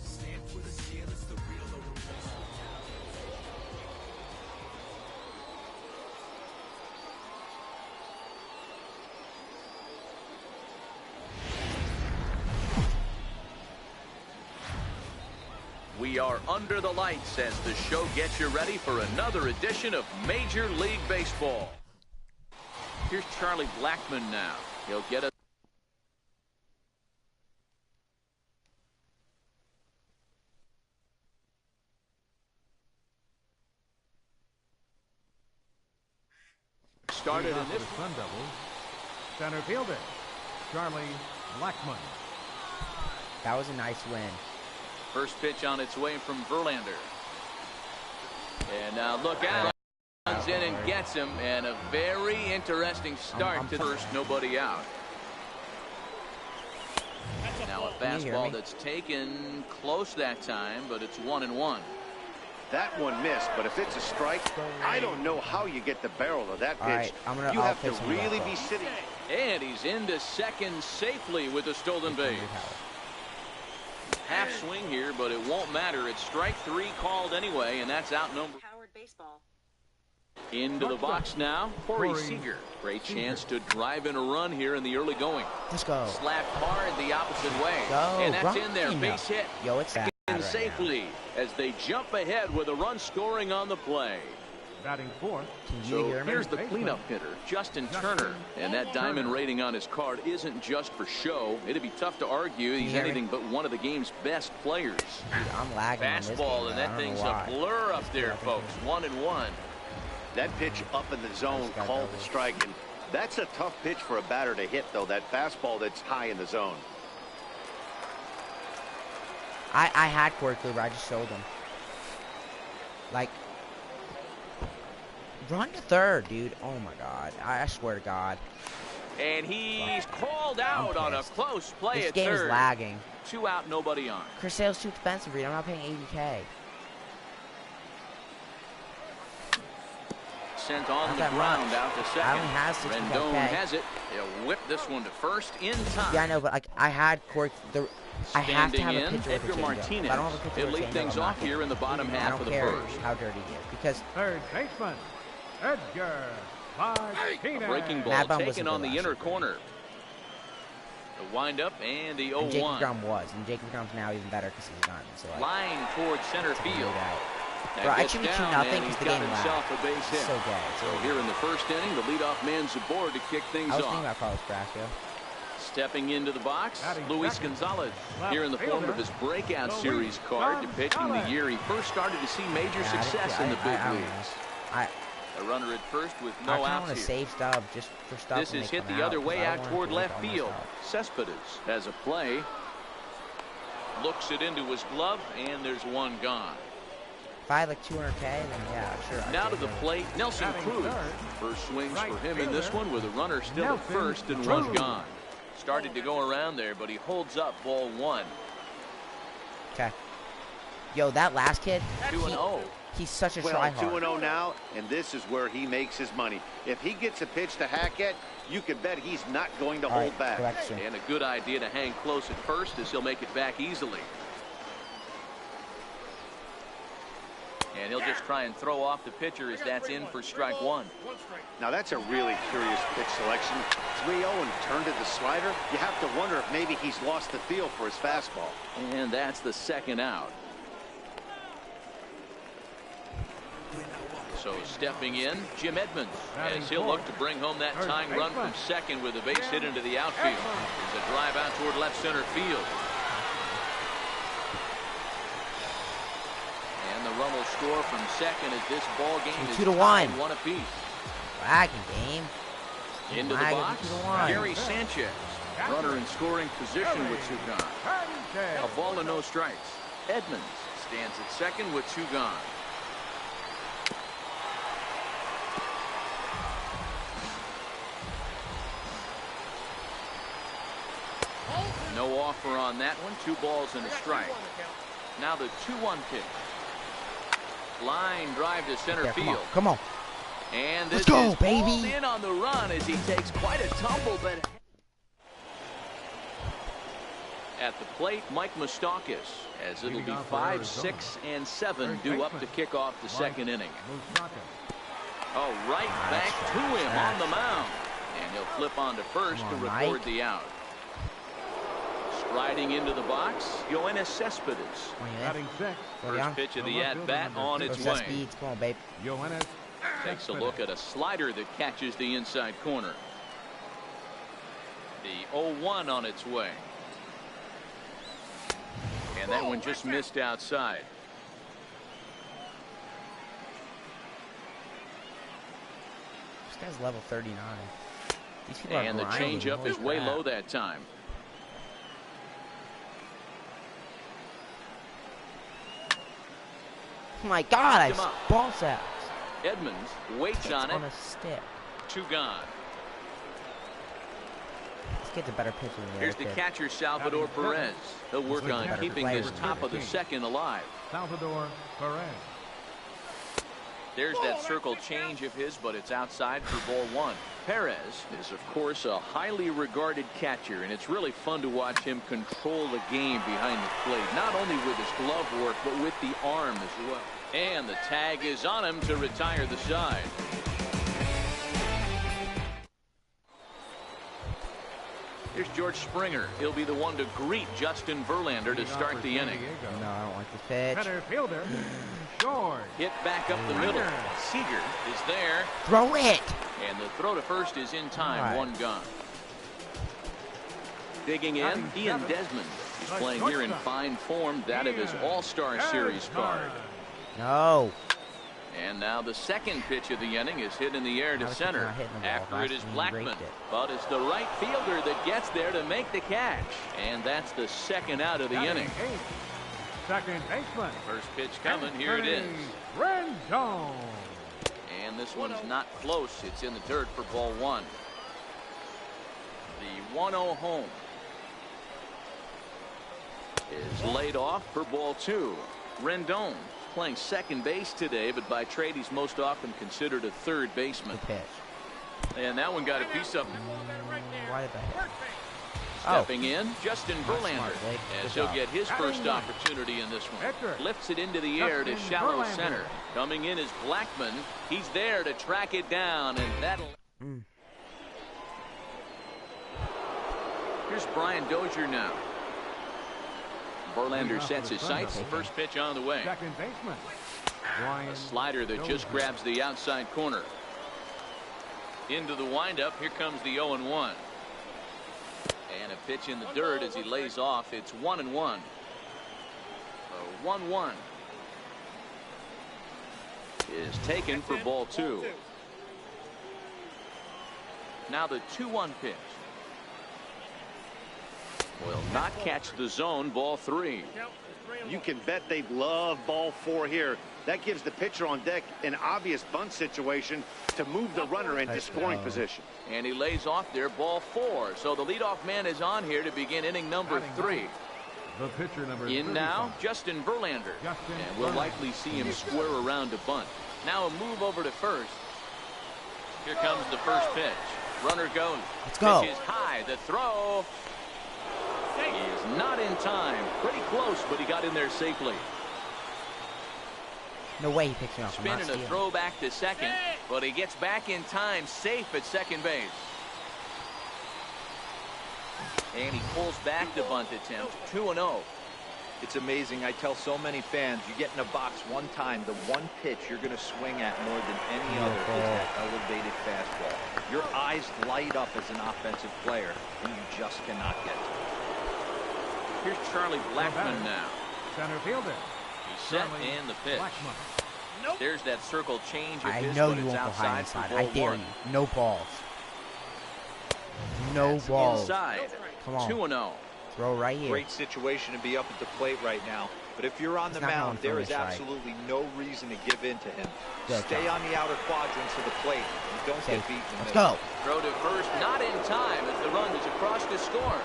[SPEAKER 6] Stamped with a seal, it's the real or replacement.
[SPEAKER 1] We are under the lights as the show gets you ready for another edition of Major League Baseball. Here's Charlie Blackmon now. He'll get us. Started in this
[SPEAKER 3] Sun Devils, center fielder, Charlie Blackmon.
[SPEAKER 2] That was a nice win.
[SPEAKER 1] first pitch on its way from Verlander. And now look out. Runs in and gets him, and a very interesting start to first, nobody out. Now a fastball that's taken close that time, but it's 1-1.
[SPEAKER 4] That one missed, but if it's a strike, I don't know how you get the barrel of that pitch.
[SPEAKER 2] Right,
[SPEAKER 4] you have to really be sitting.
[SPEAKER 1] And he's into second safely with a stolen base. Half swing here, but it won't matter. It's strike three called anyway, and that's outnumbered.
[SPEAKER 8] Howard Baseball.
[SPEAKER 1] Into the box now, Corey Seager. Great chance to drive in a run here in the early going.
[SPEAKER 2] Let's go.
[SPEAKER 1] Slapped hard the opposite way.
[SPEAKER 2] Go.
[SPEAKER 1] And that's in there. Base hit.
[SPEAKER 2] Yo, it's that
[SPEAKER 1] And
[SPEAKER 2] right
[SPEAKER 1] safely as they jump ahead with a run scoring on the play.
[SPEAKER 3] Batting fourth.
[SPEAKER 1] So here's the cleanup hitter, Justin Turner. And that diamond rating on his card isn't just for show. It'd be tough to argue he's anything but one of the game's best players.
[SPEAKER 2] Dude, I'm lagging on this
[SPEAKER 1] Fastball,
[SPEAKER 2] game,
[SPEAKER 1] and that thing's
[SPEAKER 2] why.
[SPEAKER 1] a blur up there, folks. 1-1.
[SPEAKER 4] That pitch up in the zone called the strike, and that's a tough pitch for a batter to hit, though. That fastball that's high in the zone.
[SPEAKER 2] I had Corey Kluber, I just showed him. Like, run to third, dude. Oh my God, I swear to God.
[SPEAKER 1] And he's called out on a close play
[SPEAKER 2] This
[SPEAKER 1] at
[SPEAKER 2] game
[SPEAKER 1] third.
[SPEAKER 2] is lagging.
[SPEAKER 1] 2 out, nobody on.
[SPEAKER 2] Chris Sale's too expensive, Reed. I'm not paying $80K.
[SPEAKER 1] sent on the ground out to second.
[SPEAKER 2] I only have 65K.
[SPEAKER 1] Rendon has it. He'll whip this one to first in time.
[SPEAKER 2] Yeah, I know, but like I had Corey. I have to have a pitcher with a changeup.
[SPEAKER 1] Martinez.
[SPEAKER 2] If I don't have a pitcher with a
[SPEAKER 1] lead things off here in the bottom half of the first.
[SPEAKER 2] How dirty he is, because
[SPEAKER 3] third baseman Edgar Martinez.
[SPEAKER 1] Breaking ball taken on the inner corner. The windup and the 0-1.
[SPEAKER 2] Jacob DeGrom was, and Jacob DeGrom's now even better because he's gone. So like,
[SPEAKER 1] line towards center field.
[SPEAKER 2] Bro, I should be 2-0 because the game
[SPEAKER 1] himself a base hit.
[SPEAKER 2] So good.
[SPEAKER 1] So here in the first inning, the leadoff man's aboard to kick things off.
[SPEAKER 2] I was thinking about Carlos Brasco.
[SPEAKER 1] Stepping into the box, Luis Gonzalez, here in the form of his breakout series card to pitch in the year he first started to see major success in the big leagues. A runner at first with no outs here.
[SPEAKER 2] Save Stubb just for Stubb.
[SPEAKER 1] This is hit the other way out toward left field. Cespedes has a play. Looks it into his glove, and there's one gone.
[SPEAKER 2] If I had like 200K, then yeah, sure.
[SPEAKER 1] Now to the plate, Nelson Cruz. First swings for him in this one with a runner still at first and one gone. Started to go around there, but he holds up ball one.
[SPEAKER 2] Okay. Yo, that last kid,
[SPEAKER 1] 2-0.
[SPEAKER 2] He's such a
[SPEAKER 4] tryhard.
[SPEAKER 2] tryhard.
[SPEAKER 4] 2-0 now, and this is where he makes his money. If he gets a pitch to hack at, you can bet he's not going to hold back.
[SPEAKER 1] And a good idea to hang close at first as he'll make it back easily. And he'll just try and throw off the pitcher as that's in for strike one.
[SPEAKER 4] Now that's a really curious pitch selection. 3-0 and turned to the slider. You have to wonder if maybe he's lost the feel for his fastball.
[SPEAKER 1] And that's the second out. So stepping in, Jim Edmonds, as he'll look to bring home that tying run from second with a base hit into the outfield. There's a drive out toward left center field. And the run will score from second as this ball game is
[SPEAKER 2] 2-1.
[SPEAKER 1] One apiece.
[SPEAKER 2] Wagon game.
[SPEAKER 1] Into the box, Gary Sanchez. Runner in scoring position with 2 gone. A ball and no strikes. Edmonds stands at second with 2 gone. No offer on that one. 2 balls and a strike. Now the 2-1 pitch. Line drive to center field.
[SPEAKER 2] Come on.
[SPEAKER 1] And this
[SPEAKER 2] Let's go,
[SPEAKER 1] is
[SPEAKER 2] baby.
[SPEAKER 1] in on the run as he takes quite a tumble, but at the plate, Mike Moustakas, as it'll be 5, 6, and 7 due up to kick off the second inning. Oh, right back to him on the mound. And he'll flip on to first to record the out. Striding into the box, Yoenis Cespedes. First pitch of the at-bat on its way.
[SPEAKER 2] Come on, babe.
[SPEAKER 1] Takes a look at a slider that catches the inside corner. The 0-1 on its way. And that one just missed outside.
[SPEAKER 2] This guy's level 39. These people
[SPEAKER 1] and
[SPEAKER 2] are
[SPEAKER 1] the changeup is way low that time.
[SPEAKER 2] Oh my God, ball sacks.
[SPEAKER 1] Edmonds waits on it.
[SPEAKER 2] On a stick.
[SPEAKER 1] 2 gone.
[SPEAKER 2] This kid's a better pitcher than the
[SPEAKER 1] Here's
[SPEAKER 2] other
[SPEAKER 1] the
[SPEAKER 2] kid.
[SPEAKER 1] catcher, Salvador Perez. He'll work on keeping his top of the second alive.
[SPEAKER 3] Salvador Perez.
[SPEAKER 1] There's that circle change of his, but it's outside for ball 1. Perez is, of course, a highly regarded catcher, and it's really fun to watch him control the game behind the plate, not only with his glove work, but with the arm as well. And the tag is on him to retire the side. Here's George Springer. He'll be the one to greet Justin Verlander to start the inning.
[SPEAKER 2] No, I don't like this pitch.
[SPEAKER 3] Center fielder, George.
[SPEAKER 1] Hit back up the middle. Seager is there.
[SPEAKER 2] Throw it.
[SPEAKER 1] And the throw to first is in time. 1 gone. Digging in, Ian Desmond. He's playing here in fine form, that of his All-Star Series card.
[SPEAKER 2] No.
[SPEAKER 1] And now the second pitch of the inning is hit in the air to center. After it is Blakehyman. But it's the right fielder that gets there to make the catch. And that's the second out of the inning.
[SPEAKER 3] Second baseman.
[SPEAKER 1] First pitch coming. Here it is.
[SPEAKER 3] Rendon.
[SPEAKER 1] And this one's not close. It's in the dirt for ball 1. The 1-0 home is laid off for ball 2. Rendon playing second base today, but by trade he's most often considered a third baseman.
[SPEAKER 2] Good pitch.
[SPEAKER 1] And that one got a piece of him.
[SPEAKER 2] Why did that hit?
[SPEAKER 1] Stepping in, Justin Verlander, as he'll get his first
[SPEAKER 3] one.
[SPEAKER 1] opportunity in this one.
[SPEAKER 3] Hector.
[SPEAKER 1] Lifts it into the air to
[SPEAKER 3] Justin
[SPEAKER 1] shallow
[SPEAKER 3] Verlander.
[SPEAKER 1] center. Coming in is Blakehyman. He's there to track it down, and that'll... Here's Brian Dozier now. Verlander sets his sights. First pitch on the way.
[SPEAKER 3] Second baseman.
[SPEAKER 1] A slider that just grabs the outside corner. Into the windup. Here comes the 0-1. And a pitch in the dirt as he lays off. It's 1-1. 1-1 is taken for ball 2. Now the 2-1 pitch. Will not catch the zone. Ball 3.
[SPEAKER 4] You can bet they love ball 4 here. That gives the pitcher on deck an obvious bunt situation to move the runner into scoring position.
[SPEAKER 1] And he lays off there. Ball 4. So the leadoff man is on here to begin inning number 3.
[SPEAKER 3] The pitcher number
[SPEAKER 1] In now, Justin Verlander. And we'll likely see him square around to bunt. Now a move over to first. Here comes the first pitch. Runner goes.
[SPEAKER 2] Let's go.
[SPEAKER 1] Pitch is high. The throw is not in time. Pretty close, but he got in there safely.
[SPEAKER 2] No way he picks me up.
[SPEAKER 1] Spinning a throw back to second, but he gets back in time, safe at second base. And he pulls back the bunt attempt. 2-0.
[SPEAKER 5] It's amazing. I tell so many fans, you get in a box one time, the one pitch you're going to swing at more than any other is that elevated fastball. Your eyes light up as an offensive player, and you just cannot get to it.
[SPEAKER 1] Here's Charlie Blakehyman now.
[SPEAKER 3] Center fielder.
[SPEAKER 1] He's set and the pitch. There's that circle change.
[SPEAKER 2] I know you won't go high inside. I dare you. No balls. No balls.
[SPEAKER 1] Inside.
[SPEAKER 2] Come on.
[SPEAKER 1] 2-0.
[SPEAKER 2] Throw right here.
[SPEAKER 5] Great situation to be up at the plate right now. But if you're on the mound, there is absolutely no reason to give in to him. Stay on the outer quadrants of the plate and don't get beaten.
[SPEAKER 2] Let's go.
[SPEAKER 1] Throw to first, not in time as the run is across to score.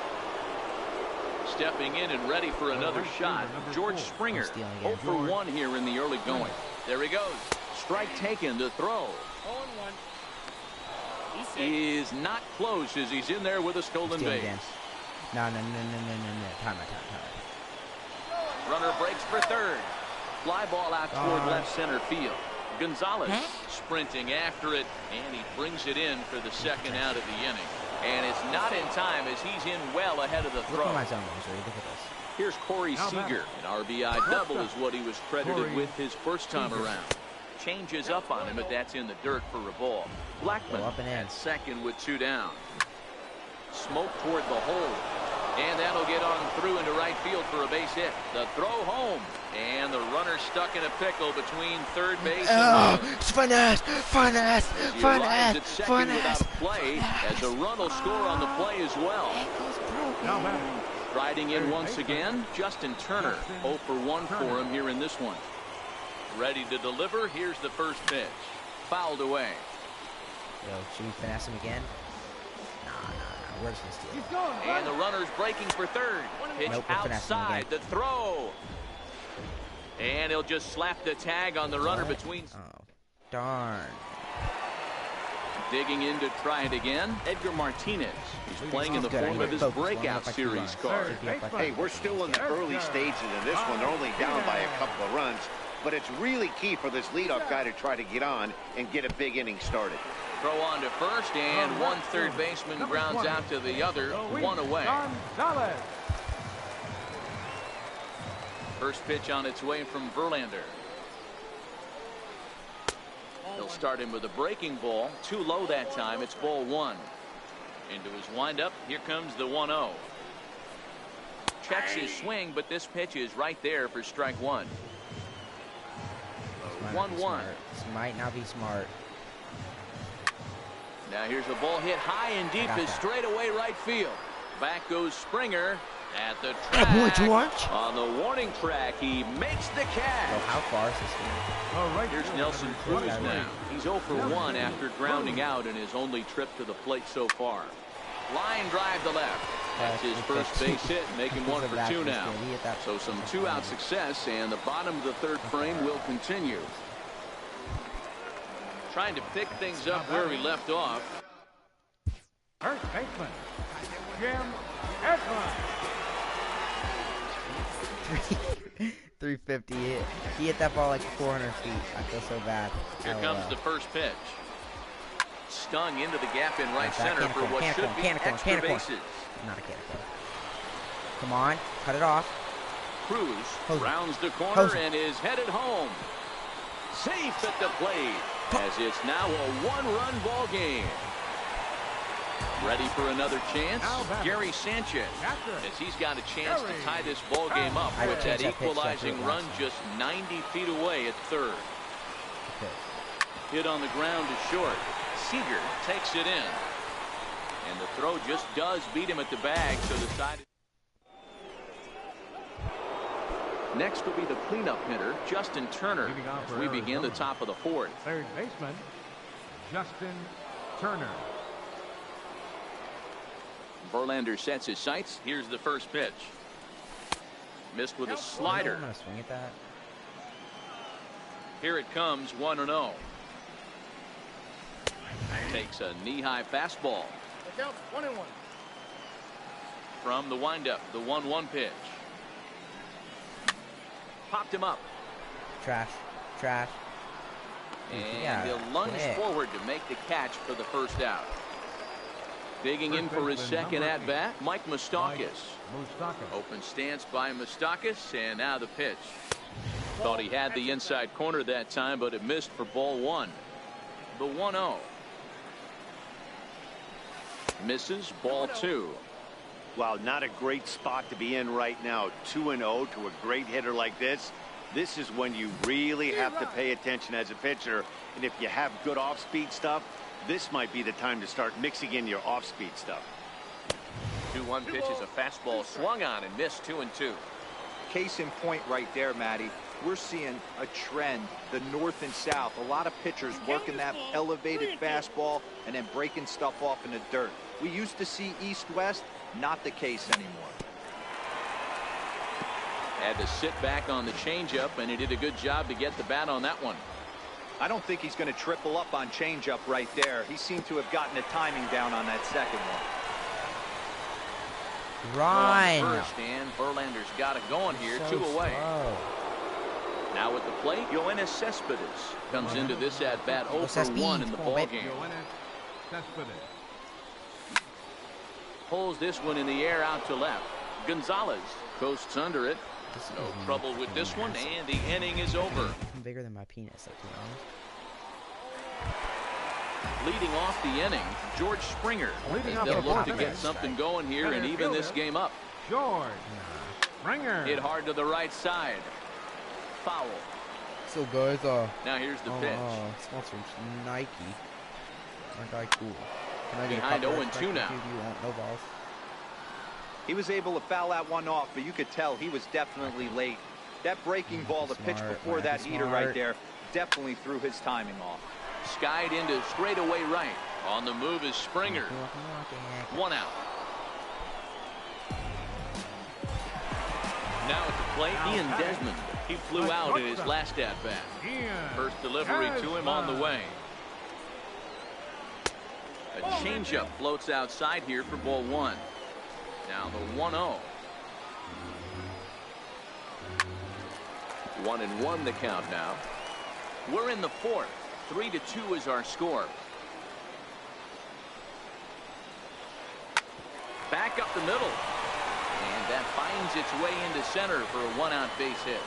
[SPEAKER 1] Stepping in and ready for another shot, George Springer. 0 for 1 here in the early going. There he goes. Strike taken to throw. Is not close as he's in there with a stolen base.
[SPEAKER 2] No. Time.
[SPEAKER 1] Runner breaks for third. Fly ball out toward left center field. Gonzalez sprinting after it, and he brings it in for the second out of the inning. And it's not in time as he's in well ahead of the throw.
[SPEAKER 2] Look at my zone, Look at this.
[SPEAKER 1] Here's Corey Seager. An RBI double is what he was credited with his first time around. Changes up on him, but that's in the dirt for a ball. Blakehyman at second with 2 down. Smoke toward the hole. And that'll get on through into right field for a base hit. The throw home. And the runner stuck in a pickle between third base and without play as the run will score on the play as well. Riding in once again, Justin Turner. 0 for 1 for him here in this one. Ready to deliver. Here's the first pitch. Fouled away.
[SPEAKER 2] Yo, should we finesse him again? Nah. Where's this deal?
[SPEAKER 1] And the runner's breaking for third. Pitch outside. The throw. And he'll just slap the tag on the runner between.
[SPEAKER 2] Oh, darn.
[SPEAKER 1] Digging in to try it again. Edgar Martinez. He's playing in the form of his breakout series card.
[SPEAKER 4] Hey, we're still in the early stages of this one. They're only down by a couple of runs. But it's really key for this leadoff guy to try to get on and get a big inning started.
[SPEAKER 1] Throw on to first, and one third baseman grounds out to the other. 1 away. First pitch on its way from Verlander. He'll start him with a breaking ball. Too low that time. It's ball 1. Into his windup. Here comes the 1-0. Checks his swing, but this pitch is right there for strike 1. 1-1.
[SPEAKER 2] This might not be smart.
[SPEAKER 1] Now here's a ball hit high and deep to straightaway right field. Back goes Springer at the track. On the warning track, he makes the catch.
[SPEAKER 2] So how far is this game?
[SPEAKER 1] Here's Nelson Cruz now. He's 0 for 1 after grounding out in his only trip to the plate so far. Line drive to left. That's his first base hit, making one for two now. So some two-out success, and the bottom of the third frame will continue. Trying to pick things up where we left off.
[SPEAKER 3] First baseman, Jim Edmonds.
[SPEAKER 2] 350 hit. He hit that ball like 400 feet. I feel so bad.
[SPEAKER 1] Here comes the first pitch. Stung into the gap in right center for what should be extra bases.
[SPEAKER 2] Not a canicle. Come on, cut it off.
[SPEAKER 1] Cruz rounds the corner and is headed home. Safe at the plate, as it's now a one-run ball game. Ready for another chance? Gary Sanchez, as he's got a chance to tie this ball game up with that equalizing run just 90 feet away at third. Hit on the ground to short. Seager takes it in. And the throw just does beat him at the bag, so the side. Next will be the cleanup hitter, Justin Turner, as we begin the top of the fourth.
[SPEAKER 3] Third baseman, Justin Turner.
[SPEAKER 1] Verlander sets his sights. Here's the first pitch. Missed with a slider.
[SPEAKER 2] I'm gonna swing at that.
[SPEAKER 1] Here it comes, 1-0. Takes a knee-high fastball.
[SPEAKER 6] Count 1-1.
[SPEAKER 1] From the windup, the 1-1 pitch. Popped him up.
[SPEAKER 2] Trash.
[SPEAKER 1] And he'll lunge forward to make the catch for the first out. Digging in for his second at-bat, Mike Moustakas. Open stance by Moustakas, and now the pitch. Thought he had the inside corner that time, but it missed for ball one. The 1-0. Misses, ball two.
[SPEAKER 4] Well, not a great spot to be in right now. 2-0 to a great hitter like this. This is when you really have to pay attention as a pitcher. And if you have good off-speed stuff, this might be the time to start mixing in your off-speed stuff.
[SPEAKER 1] 2-1 pitch is a fastball swung on and missed 2-2.
[SPEAKER 5] Case in point right there, Matty. We're seeing a trend, the north and south. A lot of pitchers working that elevated fastball and then breaking stuff off in the dirt. We used to see east-west, not the case anymore.
[SPEAKER 1] Had to sit back on the changeup, and he did a good job to get the bat on that one.
[SPEAKER 5] I don't think he's going to triple up on changeup right there. He seemed to have gotten the timing down on that second one.
[SPEAKER 2] Run.
[SPEAKER 1] First, and Verlander's got it going here, so 2 away.
[SPEAKER 2] Slow.
[SPEAKER 1] Now at the plate, Yoenis Cespedes comes into this at-bat 0 for 1 in the ballgame. Pulls this one in the air out to left. Gonzalez coasts under it. No trouble with this one, and the inning is over.
[SPEAKER 2] I'm bigger than my penis, like, to be honest.
[SPEAKER 1] Leading off the inning, George Springer. They'll look to get something going here and even this game up.
[SPEAKER 3] George Springer.
[SPEAKER 1] Hit hard to the right side. Foul.
[SPEAKER 2] So guys,
[SPEAKER 1] now here's the pitch.
[SPEAKER 2] Sponsor Nike. Aren't I cool?
[SPEAKER 1] Behind 0-2 now.
[SPEAKER 2] No balls.
[SPEAKER 5] He was able to foul that one off, but you could tell he was definitely late. That breaking ball, the pitch before that heater right there, definitely threw his timing off.
[SPEAKER 1] Skied into straightaway right. On the move is Springer. 1 out. Now at the plate, Ian Desmond. He flew out in his last at-bat. First delivery to him on the way. A changeup floats outside here for ball one. Now the 1-0. 1-1 the count now. We're in the fourth. 3-2 is our score. Back up the middle. And that finds its way into center for a 1-out base hit.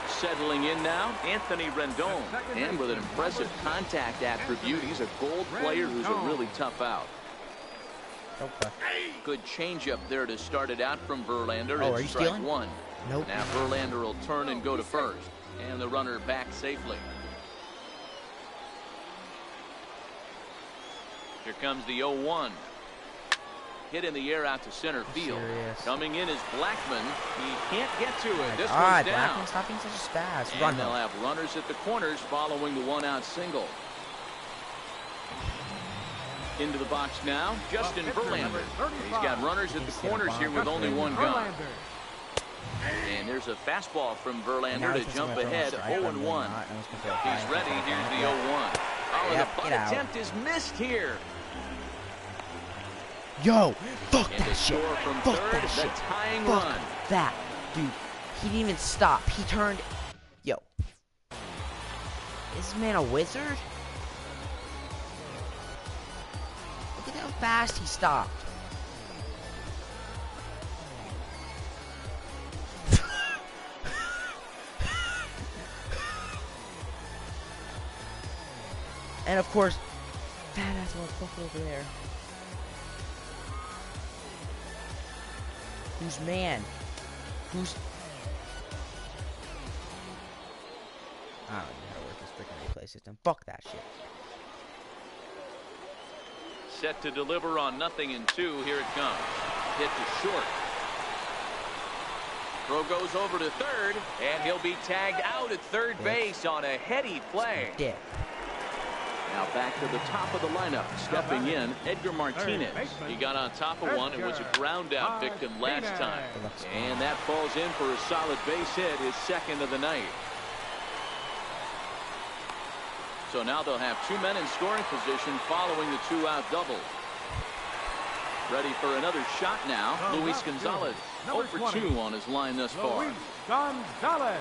[SPEAKER 1] Settling in now, Anthony Rendon. And with an impressive contact attribute, he's a gold player who's a really tough out.
[SPEAKER 2] Okay.
[SPEAKER 1] Good changeup there to start it out from Verlander.
[SPEAKER 2] Oh, are you
[SPEAKER 1] It's strike
[SPEAKER 2] stealing?
[SPEAKER 1] one.
[SPEAKER 2] Nope.
[SPEAKER 1] Now Verlander will turn and go to first. And the runner back safely. Here comes the 0-1. Hit in the air out to center field. Coming in is Blakehyman. He can't get to it. This one's down.
[SPEAKER 2] Blakehyman, stop being such a spaz.
[SPEAKER 1] And
[SPEAKER 2] Run
[SPEAKER 1] they'll
[SPEAKER 2] him.
[SPEAKER 1] have runners at the corners following the 1-out single. Into the box now, Justin Verlander. He's got runners at the corners here with only one gone. And there's a fastball from Verlander to jump ahead, 0-1. He's ready, here's the 0-1. Oh, the bunt attempt is missed here.
[SPEAKER 2] Yo, fuck that shit.
[SPEAKER 1] From
[SPEAKER 2] fuck
[SPEAKER 1] third,
[SPEAKER 2] that shit.
[SPEAKER 1] Tying
[SPEAKER 2] fuck
[SPEAKER 1] run.
[SPEAKER 2] that. Dude, he didn't even stop. He turned. Yo. Is this man a wizard? Look at how fast he stopped. And of course, fat ass motherfucker over there. Who's man? Who's... I don't even know how to work this freaking replay system. Fuck that shit.
[SPEAKER 1] Set to deliver on 0-2. Here it comes. Hit to short. Throw goes over to third, and he'll be tagged out at third base on a heady play.
[SPEAKER 2] Dick.
[SPEAKER 1] Now back to the top of the lineup. Stepping in, Edgar Martinez. He got on top of one and was a ground out victim last time. And that falls in for a solid base hit, his second of the night. So now they'll have 2 men in scoring position following the 2-out double. Ready for another shot now. Luis Gonzalez, 0 for 2 on his line thus far.
[SPEAKER 3] Luis Gonzalez.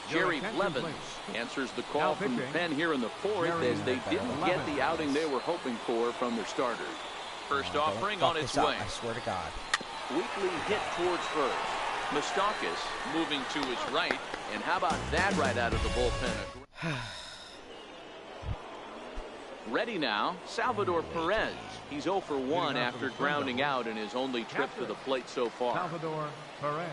[SPEAKER 1] Jerry Blevins answers the call from the pen here in the fourth as they didn't get the outing they were hoping for from their starter. First offering on its way.
[SPEAKER 2] I swear to God.
[SPEAKER 1] Weakly hit towards first. Moustakas moving to his right. And how about that right out of the bullpen? Ready now, Salvador Perez. He's 0 for 1 after grounding out in his only trip to the plate so far.
[SPEAKER 3] Salvador Perez.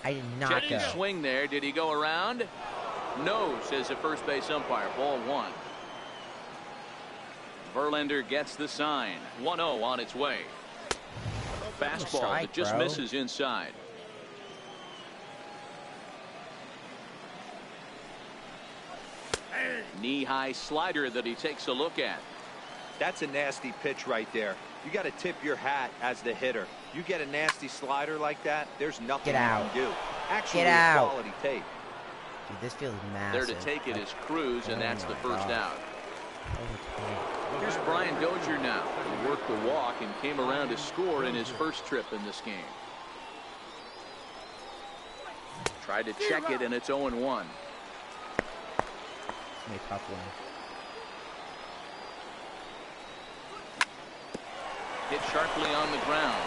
[SPEAKER 2] I did not go.
[SPEAKER 1] Swing there. Did he go around? No, says the first base umpire. Ball 1. Verlander gets the sign. 1-0 on its way. Fastball that just misses inside. Knee-high slider that he takes a look at.
[SPEAKER 5] That's a nasty pitch right there. You got to tip your hat as the hitter. You get a nasty slider like that, there's nothing you can do. Actually,
[SPEAKER 2] Get out.
[SPEAKER 5] Quality tape.
[SPEAKER 2] Dude, this feels massive.
[SPEAKER 1] There to take it is Cruz, and that's the first out.
[SPEAKER 2] Oh,
[SPEAKER 1] Here's Brian Dozier now. He worked the walk and came around to score in his first trip in this game. Tried to check it, and it's 0-1.
[SPEAKER 2] Make up one.
[SPEAKER 1] Hit sharply on the ground,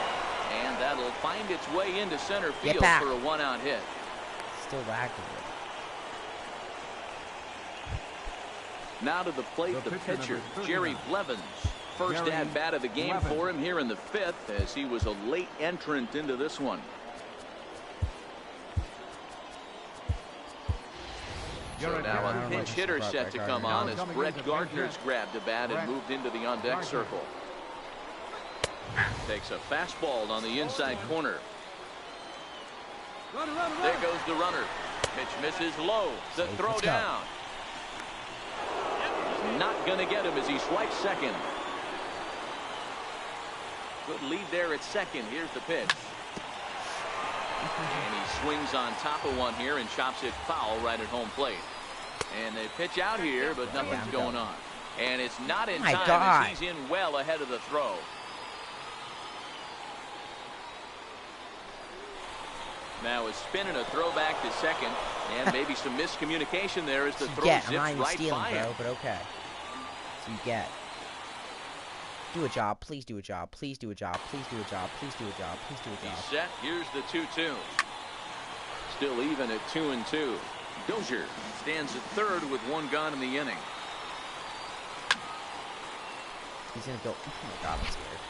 [SPEAKER 1] and that'll find its way into center field for a 1-out hit.
[SPEAKER 2] Still active.
[SPEAKER 1] Now to the plate, the pitcher, Jerry Blevins. First at bat of the game for him here in the 5th, as he was a late entrant into this one. So now a pinch hitter set to come on as Brett Gardner's grabbed a bat and moved into the on-deck circle. Takes a fastball on the inside corner. There goes the runner. Pitch misses low. The throw down. Not going to get him as he swipes second. Good lead there at second. Here's the pitch. And he swings on top of one here and chops it foul right at home plate. And they pitch out here, but nothing's going on. And it's not in time as he's in well ahead of the throw. Now a spin and a throwback to second, and maybe some miscommunication there as the throw zips right by him.
[SPEAKER 2] But okay. So you get. Do a job. Please do a job. Please do a job. Please do a job. Please do a job. Please do a job.
[SPEAKER 1] He's set. Here's the 2-2. Still even at 2-2. Dozier stands at third with one gone in the inning.
[SPEAKER 2] He's gonna go. Oh my God, I'm scared.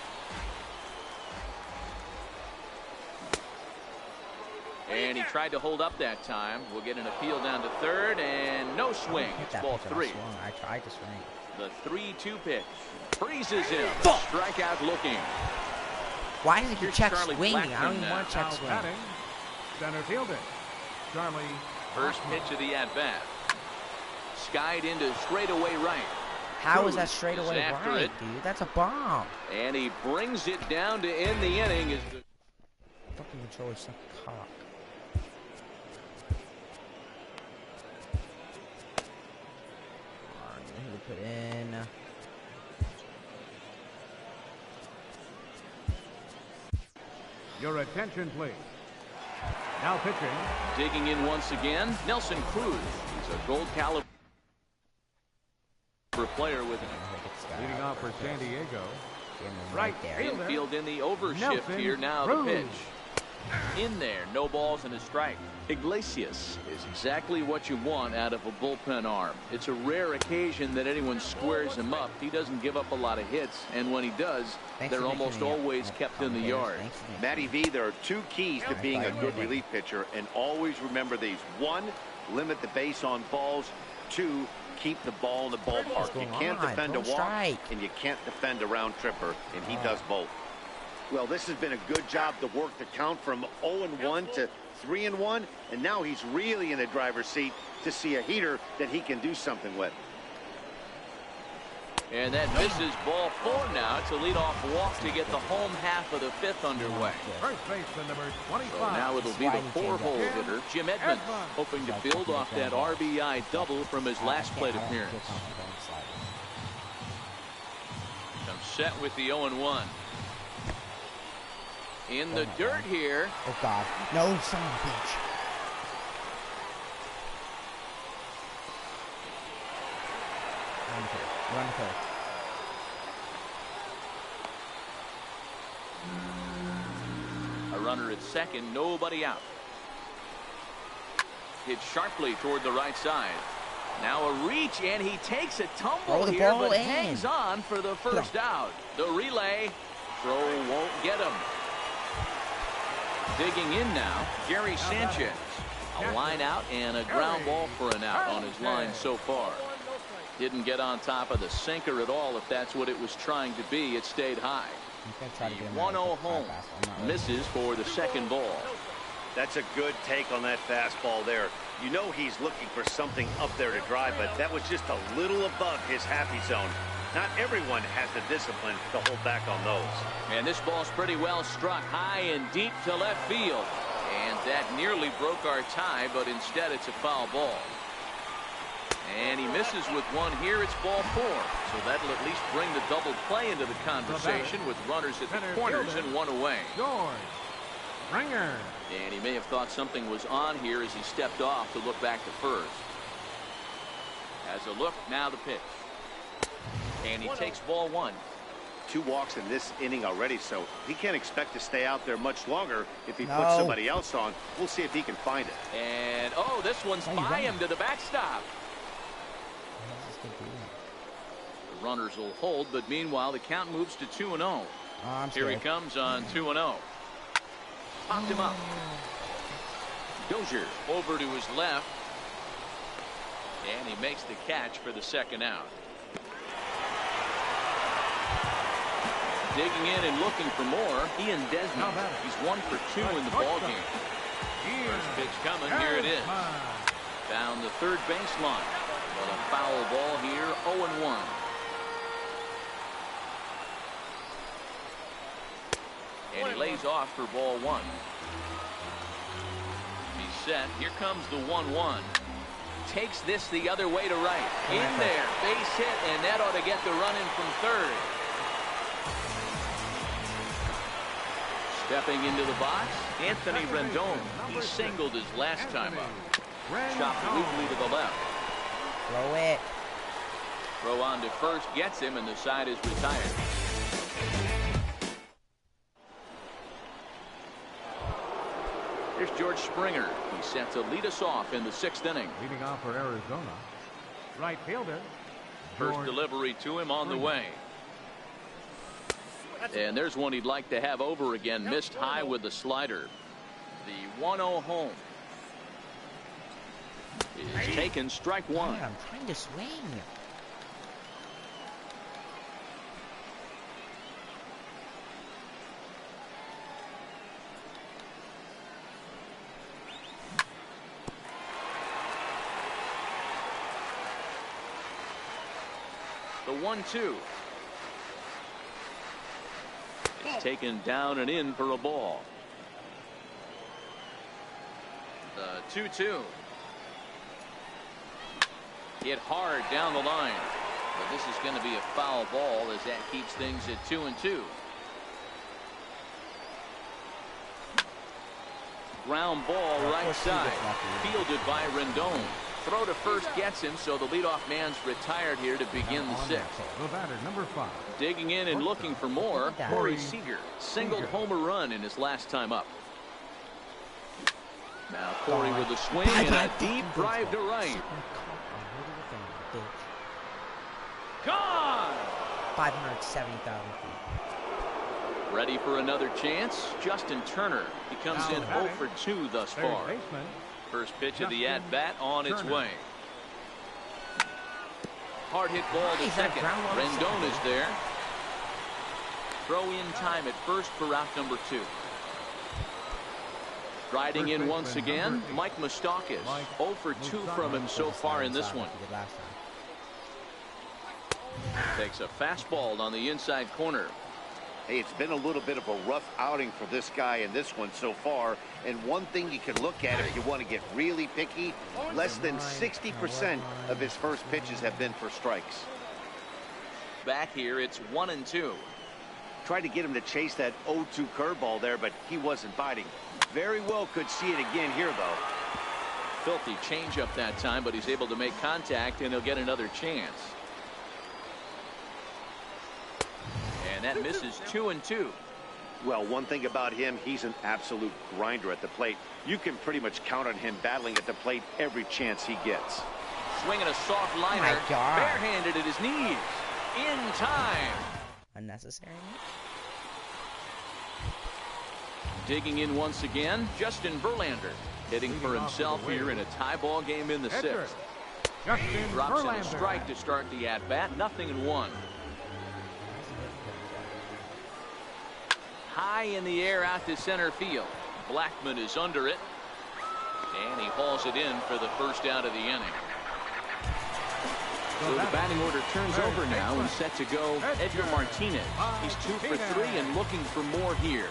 [SPEAKER 1] And he tried to hold up that time. We'll get an appeal down to third, and no swing. It's ball 3.
[SPEAKER 2] I tried to swing.
[SPEAKER 1] The 3-2 pitch. Freezes him. Strikeout looking.
[SPEAKER 2] Why does he check swinging? I don't even want to check swing.
[SPEAKER 3] Center fielder, Charlie.
[SPEAKER 1] First pitch of the at-bat. Skied into straightaway right.
[SPEAKER 2] How is that straightaway right, dude? That's a bomb.
[SPEAKER 1] And he brings it down to end the inning.
[SPEAKER 2] Fucking controller some cock. Put in.
[SPEAKER 3] Your attention, please. Now pitching.
[SPEAKER 1] Digging in once again, Nelson Cruz. He's a gold caliber player with
[SPEAKER 3] leading off for San Diego.
[SPEAKER 2] Right there.
[SPEAKER 1] Infield in the overshift here. Now the pitch. In there, no balls and a strike. Iglesias is exactly what you want out of a bullpen arm. It's a rare occasion that anyone squares him up. He doesn't give up a lot of hits, and when he does, they're almost always kept in the yard.
[SPEAKER 4] Matty V, there are 2 keys to being a good relief pitcher, and always remember these. 1, limit the base on balls. 2, keep the ball in the ballpark. You can't defend a walk, and you can't defend a round tripper, and he does both. Well, this has been a good job to work the count from 0-1 to 3-1, and now he's really in the driver's seat to see a heater that he can do something with.
[SPEAKER 1] And that misses ball 4 now. It's a leadoff walk to get the home half of the 5th underway.
[SPEAKER 3] First baseman number 25.
[SPEAKER 1] So now it'll be the 4-hole hitter, Jim Edmonds, hoping to build off that RBI double from his last plate appearance. I'm set with the 0-1. In the dirt here.
[SPEAKER 2] Oh, God. No, son of a bitch. Run the third.
[SPEAKER 1] A runner at second, nobody out. Hit sharply toward the right side. Now a reach, and he takes a tumble here, but hangs on for the first out. The relay. Throw won't get him. Digging in now, Gary Sanchez. A line out and a ground ball for an out on his line so far. Didn't get on top of the sinker at all. If that's what it was trying to be, it stayed high. The 1-0 home misses for the second ball.
[SPEAKER 4] That's a good take on that fastball there. You know he's looking for something up there to drive, but that was just a little above his happy zone. Not everyone has the discipline to hold back on those.
[SPEAKER 1] And this ball's pretty well struck high and deep to left field. And that nearly broke our tie, but instead it's a foul ball. And he misses with one here. It's ball 4. So that'll at least bring the double play into the conversation with runners at the corners and 1 away.
[SPEAKER 3] George Springer.
[SPEAKER 1] And he may have thought something was on here as he stepped off to look back to first. As a look, now the pitch. And he takes ball 1.
[SPEAKER 4] 2 walks in this inning already, so he can't expect to stay out there much longer if he puts somebody else on. We'll see if he can find it.
[SPEAKER 1] And, oh, this one's by him to the backstop. The runners will hold, but meanwhile, the count moves to 2-0. Here he comes on 2-0. Popped him up. Dozier over to his left. And he makes the catch for the second out. Digging in and looking for more, Ian Desmond. He's 1 for 2 in the ballgame. First pitch coming, here it is. Down the third baseline. But a foul ball here, 0-1. And he lays off for ball 1. He's set. Here comes the 1-1. Takes this the other way to right. In there, base hit, and that ought to get the run in from third. Stepping into the box, Anthony Rendon. He singled his last time up. Chopped loosely to the left.
[SPEAKER 2] Throw it.
[SPEAKER 1] Throw on to first, gets him, and the side is retired. Here's George Springer. He's set to lead us off in the 6th inning.
[SPEAKER 3] Leading off for Arizona, right fielder.
[SPEAKER 1] First delivery to him on the way. And there's one he'd like to have over again. Missed high with the slider. The 1-0 home is taken, strike one.
[SPEAKER 2] God, I'm trying to swing.
[SPEAKER 1] The 1-2 is taken down and in for a ball. The 2-2 hit hard down the line, but this is going to be a foul ball as that keeps things at 2-2. Ground ball right side, fielded by Rendon. Throw to first gets him, so the leadoff man's retired here to begin the sixth.
[SPEAKER 3] The batter, number 5.
[SPEAKER 1] Digging in and looking for more, Corey Seager singled home a run in his last time up. Now Corey with a swing and a deep drive to right. Gone!
[SPEAKER 2] 570,000.
[SPEAKER 1] Ready for another chance. Justin Turner. He comes in 0 for 2 thus far. First pitch of the at-bat on its way. Hard hit ball to second. Rendon is there. Throw in time at first for out number 2. Striding in once again, Mike Moustakas. 0 for 2 from him so far in this one. Takes a fastball on the inside corner.
[SPEAKER 4] Hey, it's been a little bit of a rough outing for this guy in this one so far. And one thing you can look at if you want to get really picky, less than 60% of his first pitches have been for strikes.
[SPEAKER 1] Back here, it's 1-2.
[SPEAKER 4] Tried to get him to chase that 0-2 curveball there, but he wasn't biting. Very well could see it again here, though.
[SPEAKER 1] Filthy changeup that time, but he's able to make contact, and he'll get another chance. And that misses 2-2.
[SPEAKER 4] Well, one thing about him, he's an absolute grinder at the plate. You can pretty much count on him battling at the plate every chance he gets.
[SPEAKER 1] Swinging a soft liner, barehanded at his knees. In time.
[SPEAKER 2] Unnecessary.
[SPEAKER 1] Digging in once again, Justin Verlander. Hitting for himself here in a tie ball game in the sixth. Drops in a strike to start the at-bat. 0-1. High in the air out to center field. Blackman is under it. And he hauls it in for the first out of the inning. So the batting order turns over now and set to go Edgar Martinez. He's 2 for 3 and looking for more here.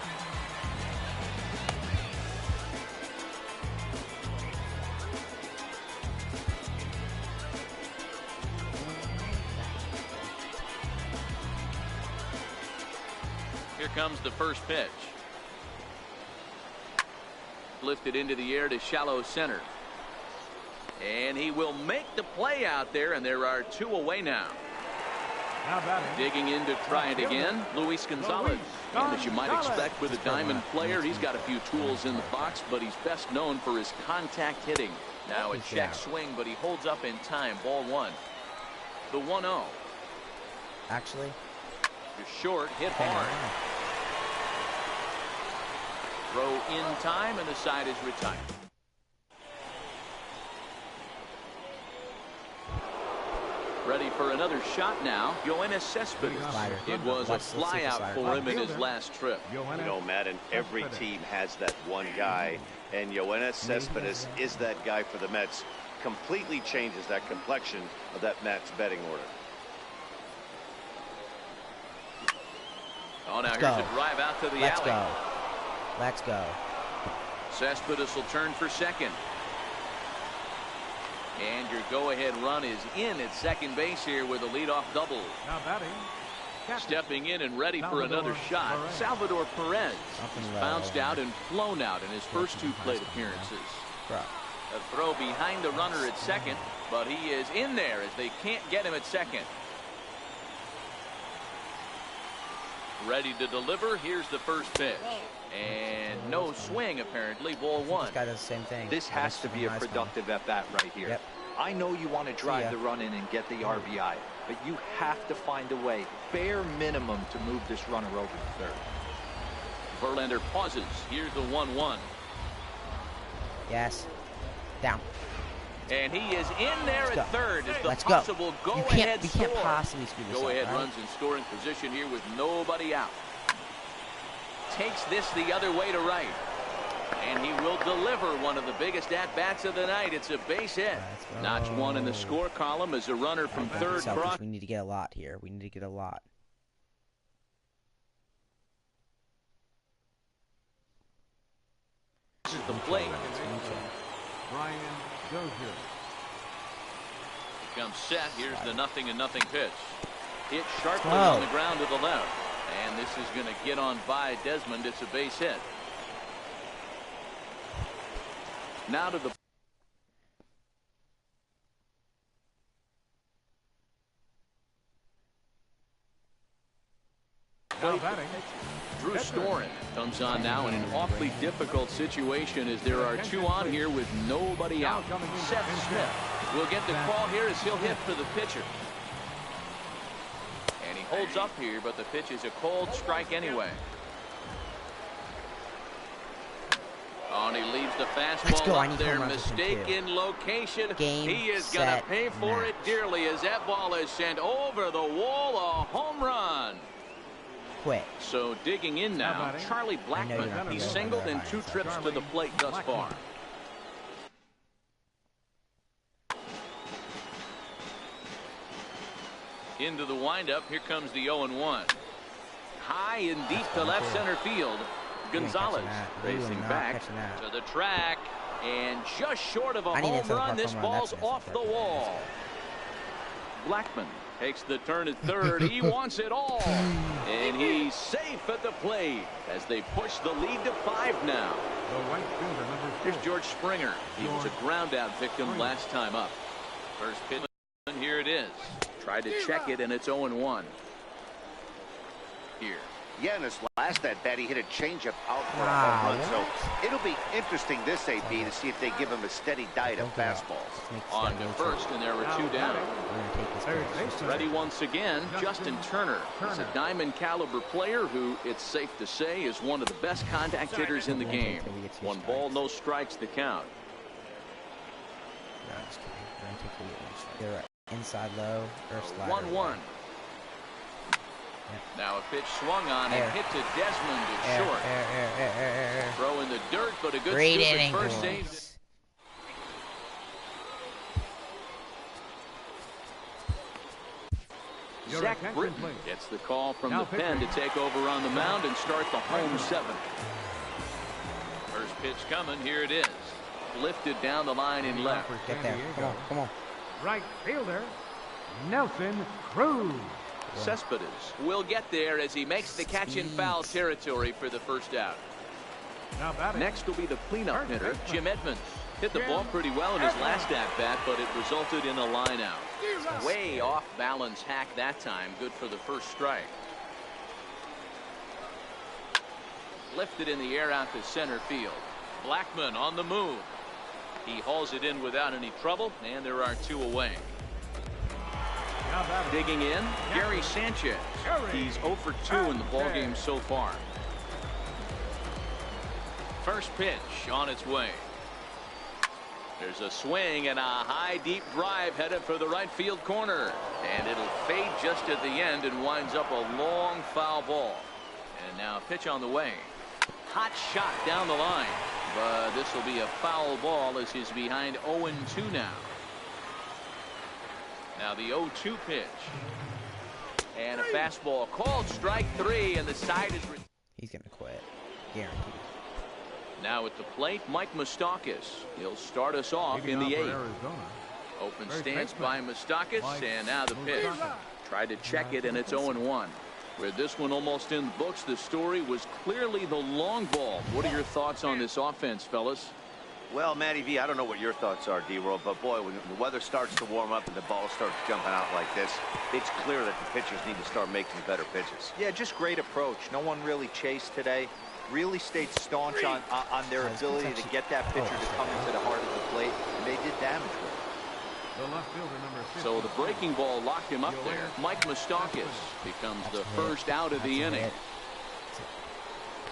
[SPEAKER 1] Here comes the first pitch. Lifted into the air to shallow center. And he will make the play out there, and there are 2 away now. Digging in to try it again, Luis Gonzalez. And as you might expect with a diamond player, he's got a few tools in the box, but he's best known for his contact hitting. Now a check swing, but he holds up in time. Ball 1. The 1-0.
[SPEAKER 2] Actually.
[SPEAKER 1] Short, hit hard. Throw in time, and the side is retired. Ready for another shot now. Yoenis Cespedes. It was a flyout for him in his last trip.
[SPEAKER 4] You know, Matt, and every team has that one guy, and Yoenis Cespedes is that guy for the Mets. Completely changes that complexion of that Mets betting order.
[SPEAKER 1] Oh, now here's a drive out to the alley.
[SPEAKER 2] Let's go.
[SPEAKER 1] Cespedes will turn for second. And your go-ahead run is in at second base here with a leadoff double.
[SPEAKER 3] Now batting.
[SPEAKER 1] Stepping in and ready for another shot, Salvador Perez. He's bounced out and flown out in his first 2 plate appearances. A throw behind the runner at second, but he is in there as they can't get him at second. Ready to deliver. Here's the first pitch. And no swing, apparently. Ball 1.
[SPEAKER 2] This guy does the same thing.
[SPEAKER 5] This has to be a productive at-bat right here.
[SPEAKER 2] Yep.
[SPEAKER 5] I know you want to drive the run in and get the RBI, but you have to find a way, bare minimum, to move this runner over to third.
[SPEAKER 1] Verlander pauses. Here's the 1-1.
[SPEAKER 2] Yes. Down.
[SPEAKER 1] And he is in there at third. Is the
[SPEAKER 2] Let's
[SPEAKER 1] possible
[SPEAKER 2] go. You
[SPEAKER 1] go-ahead
[SPEAKER 2] can't possibly screw this up.
[SPEAKER 1] Go-ahead
[SPEAKER 2] right?
[SPEAKER 1] runs in scoring position here with nobody out. Takes this the other way to right. And he will deliver one of the biggest at-bats of the night. It's a base hit. Notch one in the score column as a runner from third cross.
[SPEAKER 2] We need to get a lot here. We need to get a lot.
[SPEAKER 1] This is the plate.
[SPEAKER 3] Brian Dozier.
[SPEAKER 1] Comes set. Here's the 0-0 pitch. Hit sharply on the ground to the left. And this is going to get on by Desmond. It's a base hit. Now to the Drew Storen comes on now in an awfully difficult situation as there are two on here with nobody out. Seth Smith will get the call here as he'll hit for the pitcher. And he holds up here, but the pitch is a cold strike anyway. Oh, and he leaves the fastball up there. Mistake in location. He is going to pay for it dearly as that ball is sent over the wall. A home run.
[SPEAKER 2] Quick.
[SPEAKER 1] So digging in now, Charlie Blackmon. He's singled in 2 trips to the plate thus far. Into the windup. Here comes the 0-1. High and deep to left center field. Gonzalez racing back to the track, and just short of a home run. This ball's off the wall. Blackmon takes the turn at third. He wants it all, and he's safe at the plate as they push the lead to 5 now. Here's George Springer. He was a ground out victim last time up. First pitch, and here it is. Tried to check it, and it's 0-1. Here.
[SPEAKER 4] Yeah, in his last at-bat, he hit a changeup out for a home run. So it'll be interesting this AB to see if they give him a steady diet of fastballs.
[SPEAKER 1] On to first, and there were 2 down. Ready once again, Justin Turner. He's a diamond caliber player who, it's safe to say, is one of the best contact hitters in the game. 1 ball, no strikes to count.
[SPEAKER 2] They're inside low or slider.
[SPEAKER 1] 1-1. Now a pitch swung on and hit to Desmond to short. Throw in the dirt, but a good stupid first save. Zach Britton gets the call from the pen to take over on the mound and start the home 7th. First pitch coming. Here it is. Lifted down the line in left.
[SPEAKER 2] Get there. Come on, come on.
[SPEAKER 3] Right fielder, Nelson Cruz.
[SPEAKER 1] Cespedes will get there as he makes the catch in foul territory for the first out. Next will be the cleanup hitter, Jim Edmonds. Hit the ball pretty well in his last at-bat, but it resulted in a line out. Way off balance hack that time. Good for the first strike. Lifted in the air out to center field. Blackmon on the move. He hauls it in without any trouble, and there are 2 away. Digging in, Gary Sanchez. He's 0 for 2 in the ballgame so far. First pitch on its way. There's a swing and a high deep drive headed for the right field corner, and it'll fade just at the end and winds up a long foul ball. And now a pitch on the way. Hot shot down the line, but this will be a foul ball as he's behind 0-2 now. Now the 0-2 pitch. And a fastball called strike 3, and the side is...
[SPEAKER 2] He's going to quit. Guaranteed.
[SPEAKER 1] Now at the plate, Mike Moustakas. He'll start us off in the 8th. Open stance by Moustakas, and now the pitch. Tried to check it, and it's 0-1. With this one almost in the books, the story was clearly the long ball. What are your thoughts on this offense, fellas?
[SPEAKER 4] Well, Matty V, I don't know what your thoughts are, D-Roll, but boy, when the weather starts to warm up and the ball starts jumping out like this, it's clear that the pitchers need to start making better pitches.
[SPEAKER 5] Yeah, just great approach. No one really chased today. Really stayed staunch on their ability to get that pitcher to come into the heart of the plate, and they did damage with it.
[SPEAKER 1] So the breaking ball locked him up there. Mike Moustakas becomes the first out of the inning.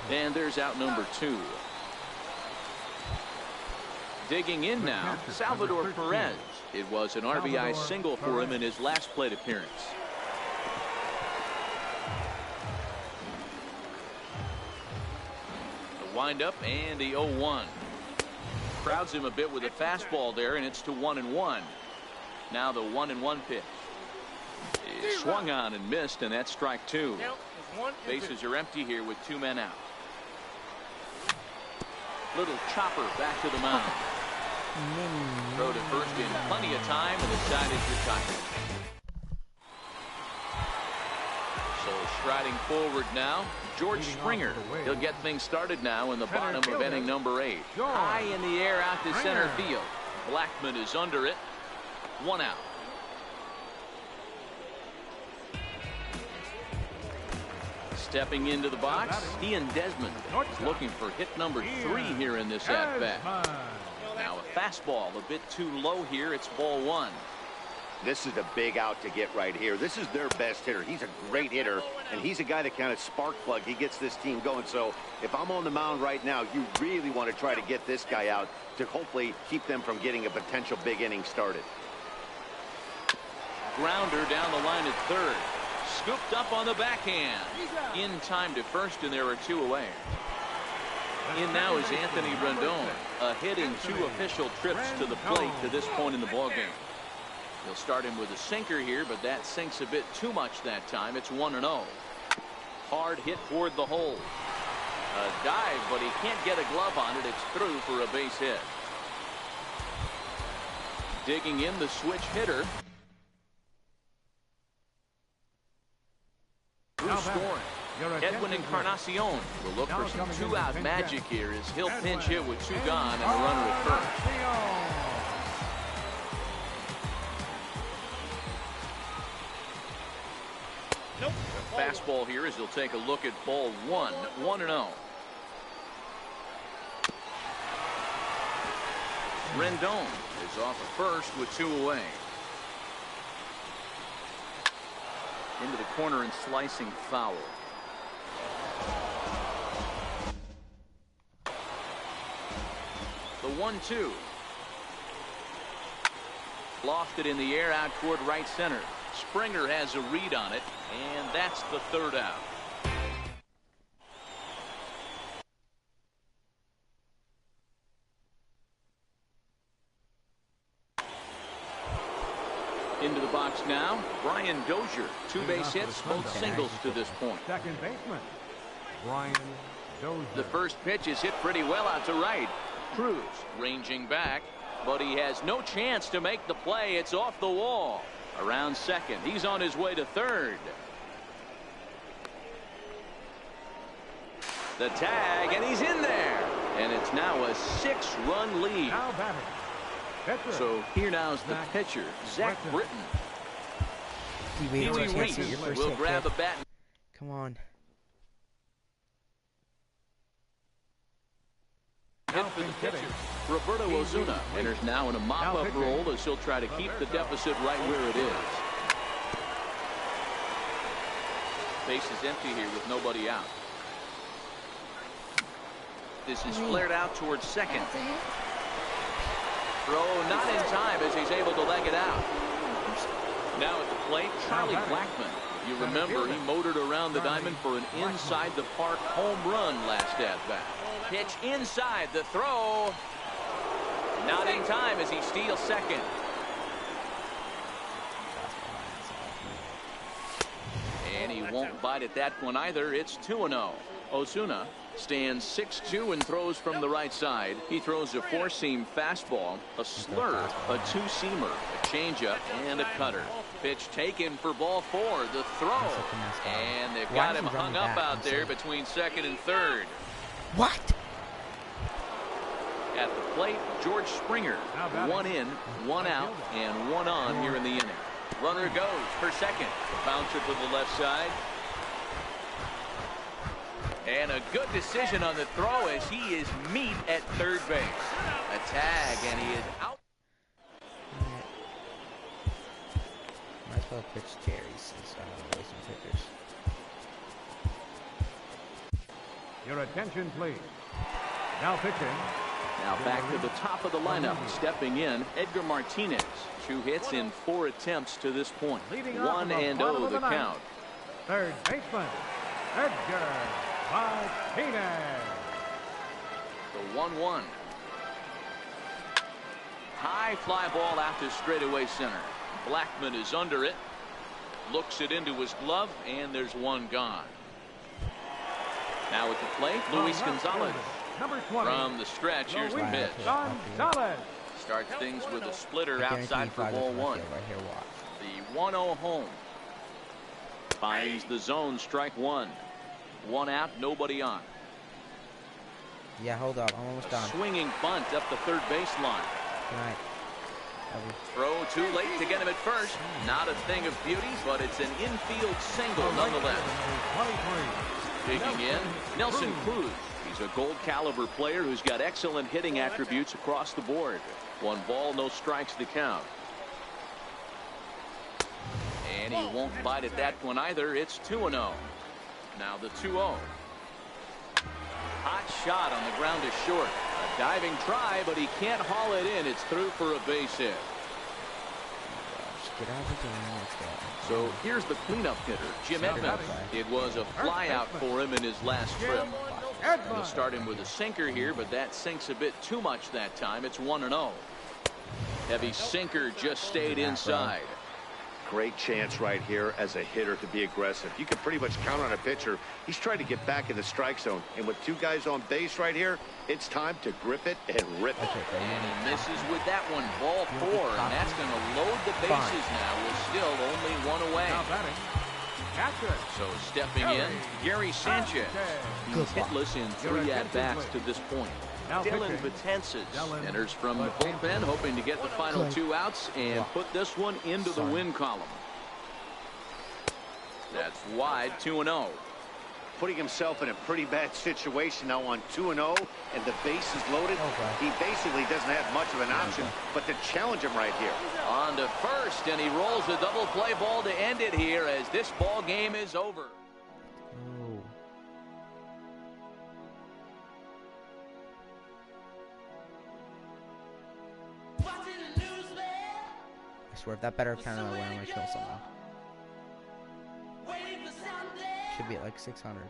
[SPEAKER 1] And there's out number 2. Digging in now, Salvador Perez. It was an RBI single for him in his last plate appearance. The windup and the 0-1. Crowds him a bit with a fastball there, and it's to 1-1. Now the 1-1 pitch. It swung on and missed, and that's strike two. Bases are empty here with 2 men out. Little chopper back to the mound. Throw to first in plenty of time, and the side is retired. So striding forward now, George Springer. He'll get things started now in the bottom of inning number 8. High in the air out to center field. Blakehyman is under it. 1 out. Stepping into the box, Ian Desmond is looking for hit number 3 here in this at-bat. Now a fastball a bit too low here. It's ball 1.
[SPEAKER 4] This is a big out to get right here. This is their best hitter. He's a great hitter, and he's a guy that kind of spark plug. He gets this team going. So if I'm on the mound right now, you really want to try to get this guy out to hopefully keep them from getting a potential big inning started.
[SPEAKER 1] Grounder down the line at third. Scooped up on the backhand. In time to first, and there are 2 away. In now is Anthony Rendon. A hit in 2 official trips to the plate to this point in the ballgame. He'll start him with a sinker here, but that sinks a bit too much that time. It's 1-0. Hard hit toward the hole. A dive, but he can't get a glove on it. It's through for a base hit. Digging in the switch hitter. Bruce Warren. Edwin Encarnacion will look for some 2-out magic here as he'll pinch hit with 2 gone and a runner at first. The fastball here as he'll take a look at ball 1. 1-0. Rendon is off at first with 2 away. Into the corner and slicing foul. The 1-2. Lofted in the air out toward right center. Springer has a read on it, and that's the 3rd out. Into the box now, Brian Dozier. 2 base hits, both singles to this point.
[SPEAKER 3] Second baseman, Brian Dozier.
[SPEAKER 1] The first pitch is hit pretty well out to right. Cruz ranging back, but he has no chance to make the play. It's off the wall. Around second. He's on his way to third. The tag, and he's in there. And it's now a 6-run lead.
[SPEAKER 3] Now batting.
[SPEAKER 1] So here now's the pitcher, Zach Britton.
[SPEAKER 2] Huey Reese
[SPEAKER 1] will grab a bat.
[SPEAKER 2] Come on.
[SPEAKER 1] Hit for the pitcher. Roberto Ozuna enters now in a mop-up role as he'll try to keep the deficit right where it is. Base is empty here with nobody out. This is flared out towards second. Throw not in time as he's able to leg it out. Now at the plate, Charlie Blakehyman. You remember he motored around the diamond for an inside the park home run last at bat. Pitch inside, the throw. Not in time as he steals second. And he won't bite at that one either. It's 2-0. Ozuna stands 6'2" and throws from the right side. He throws a 4-seam fastball, a slur, a 2-seamer, a changeup, and a cutter. Pitch taken for ball 4. The throw. And they've got him hung up out there between second and third.
[SPEAKER 2] What?
[SPEAKER 1] At the plate, George Springer. 1 in, 1 out, and 1 on here in the inning. Runner goes for second. Bouncer to the left side. And a good decision on the throw as he is meat at third base. A tag, and he is out.
[SPEAKER 2] Might as well pitch Jerry since I don't know some pitchers.
[SPEAKER 3] Your attention, please. Now pitching,
[SPEAKER 1] Now back to the top of the lineup. Stepping in, Edgar Martinez. 2 hits in 4 attempts to this point. 1-0 the count.
[SPEAKER 3] Third baseman, Edgar Martinez.
[SPEAKER 1] The 1-1. High fly ball out to straightaway center. Blakehyman is under it. Looks it into his glove, and there's one gone. Now at the plate, Luis Gonzalez. From the stretch, here's the pitch. Starts things with a splitter outside for ball 1. The 1-0 home. Finds the zone, strike 1. 1 out, nobody on.
[SPEAKER 2] Yeah, hold up, I'm almost done.
[SPEAKER 1] Swinging bunt up the third baseline.
[SPEAKER 2] Right.
[SPEAKER 1] Throw too late to get him at first. Not a thing of beauty, but it's an infield single nonetheless. Digging in, Nelson Cruz. He's a gold caliber player who's got excellent hitting attributes across the board. 1 ball, no strikes to count. And he won't bite at that one either. It's 2-0. Now the 2-0. Hot shot on the ground is short. A diving try, but he can't haul it in. It's through for a base hit.
[SPEAKER 2] Get out of the game.
[SPEAKER 1] So here's the cleanup hitter, Jim Edmonds. It was a fly out for him in his last trip. We'll start him with a sinker here, but that sinks a bit too much that time. It's 1-0. Heavy sinker just stayed inside.
[SPEAKER 4] Great chance right here as a hitter to be aggressive. You can pretty much count on a pitcher. He's trying to get back in the strike zone. And with 2 guys on base right here, it's time to grip it and rip it.
[SPEAKER 1] And he misses with that one. Ball 4. And that's going to load the bases now with still only 1 away. So stepping in, Gary Sanchez. He's hitless in 3 at-bats to this point. Dylan Betances enters from the bullpen, hoping to get the final 2 outs and put this one into the win column. That's wide, 2-0.
[SPEAKER 4] Putting himself in a pretty bad situation now on 2-0, and the base is loaded. He basically doesn't have much of an option but to challenge him right here.
[SPEAKER 1] On to first, and he rolls a double play ball to end it here as this ball game is over.
[SPEAKER 2] I swear, if that better counted away, I'm gonna kill someone. Should be at like 600.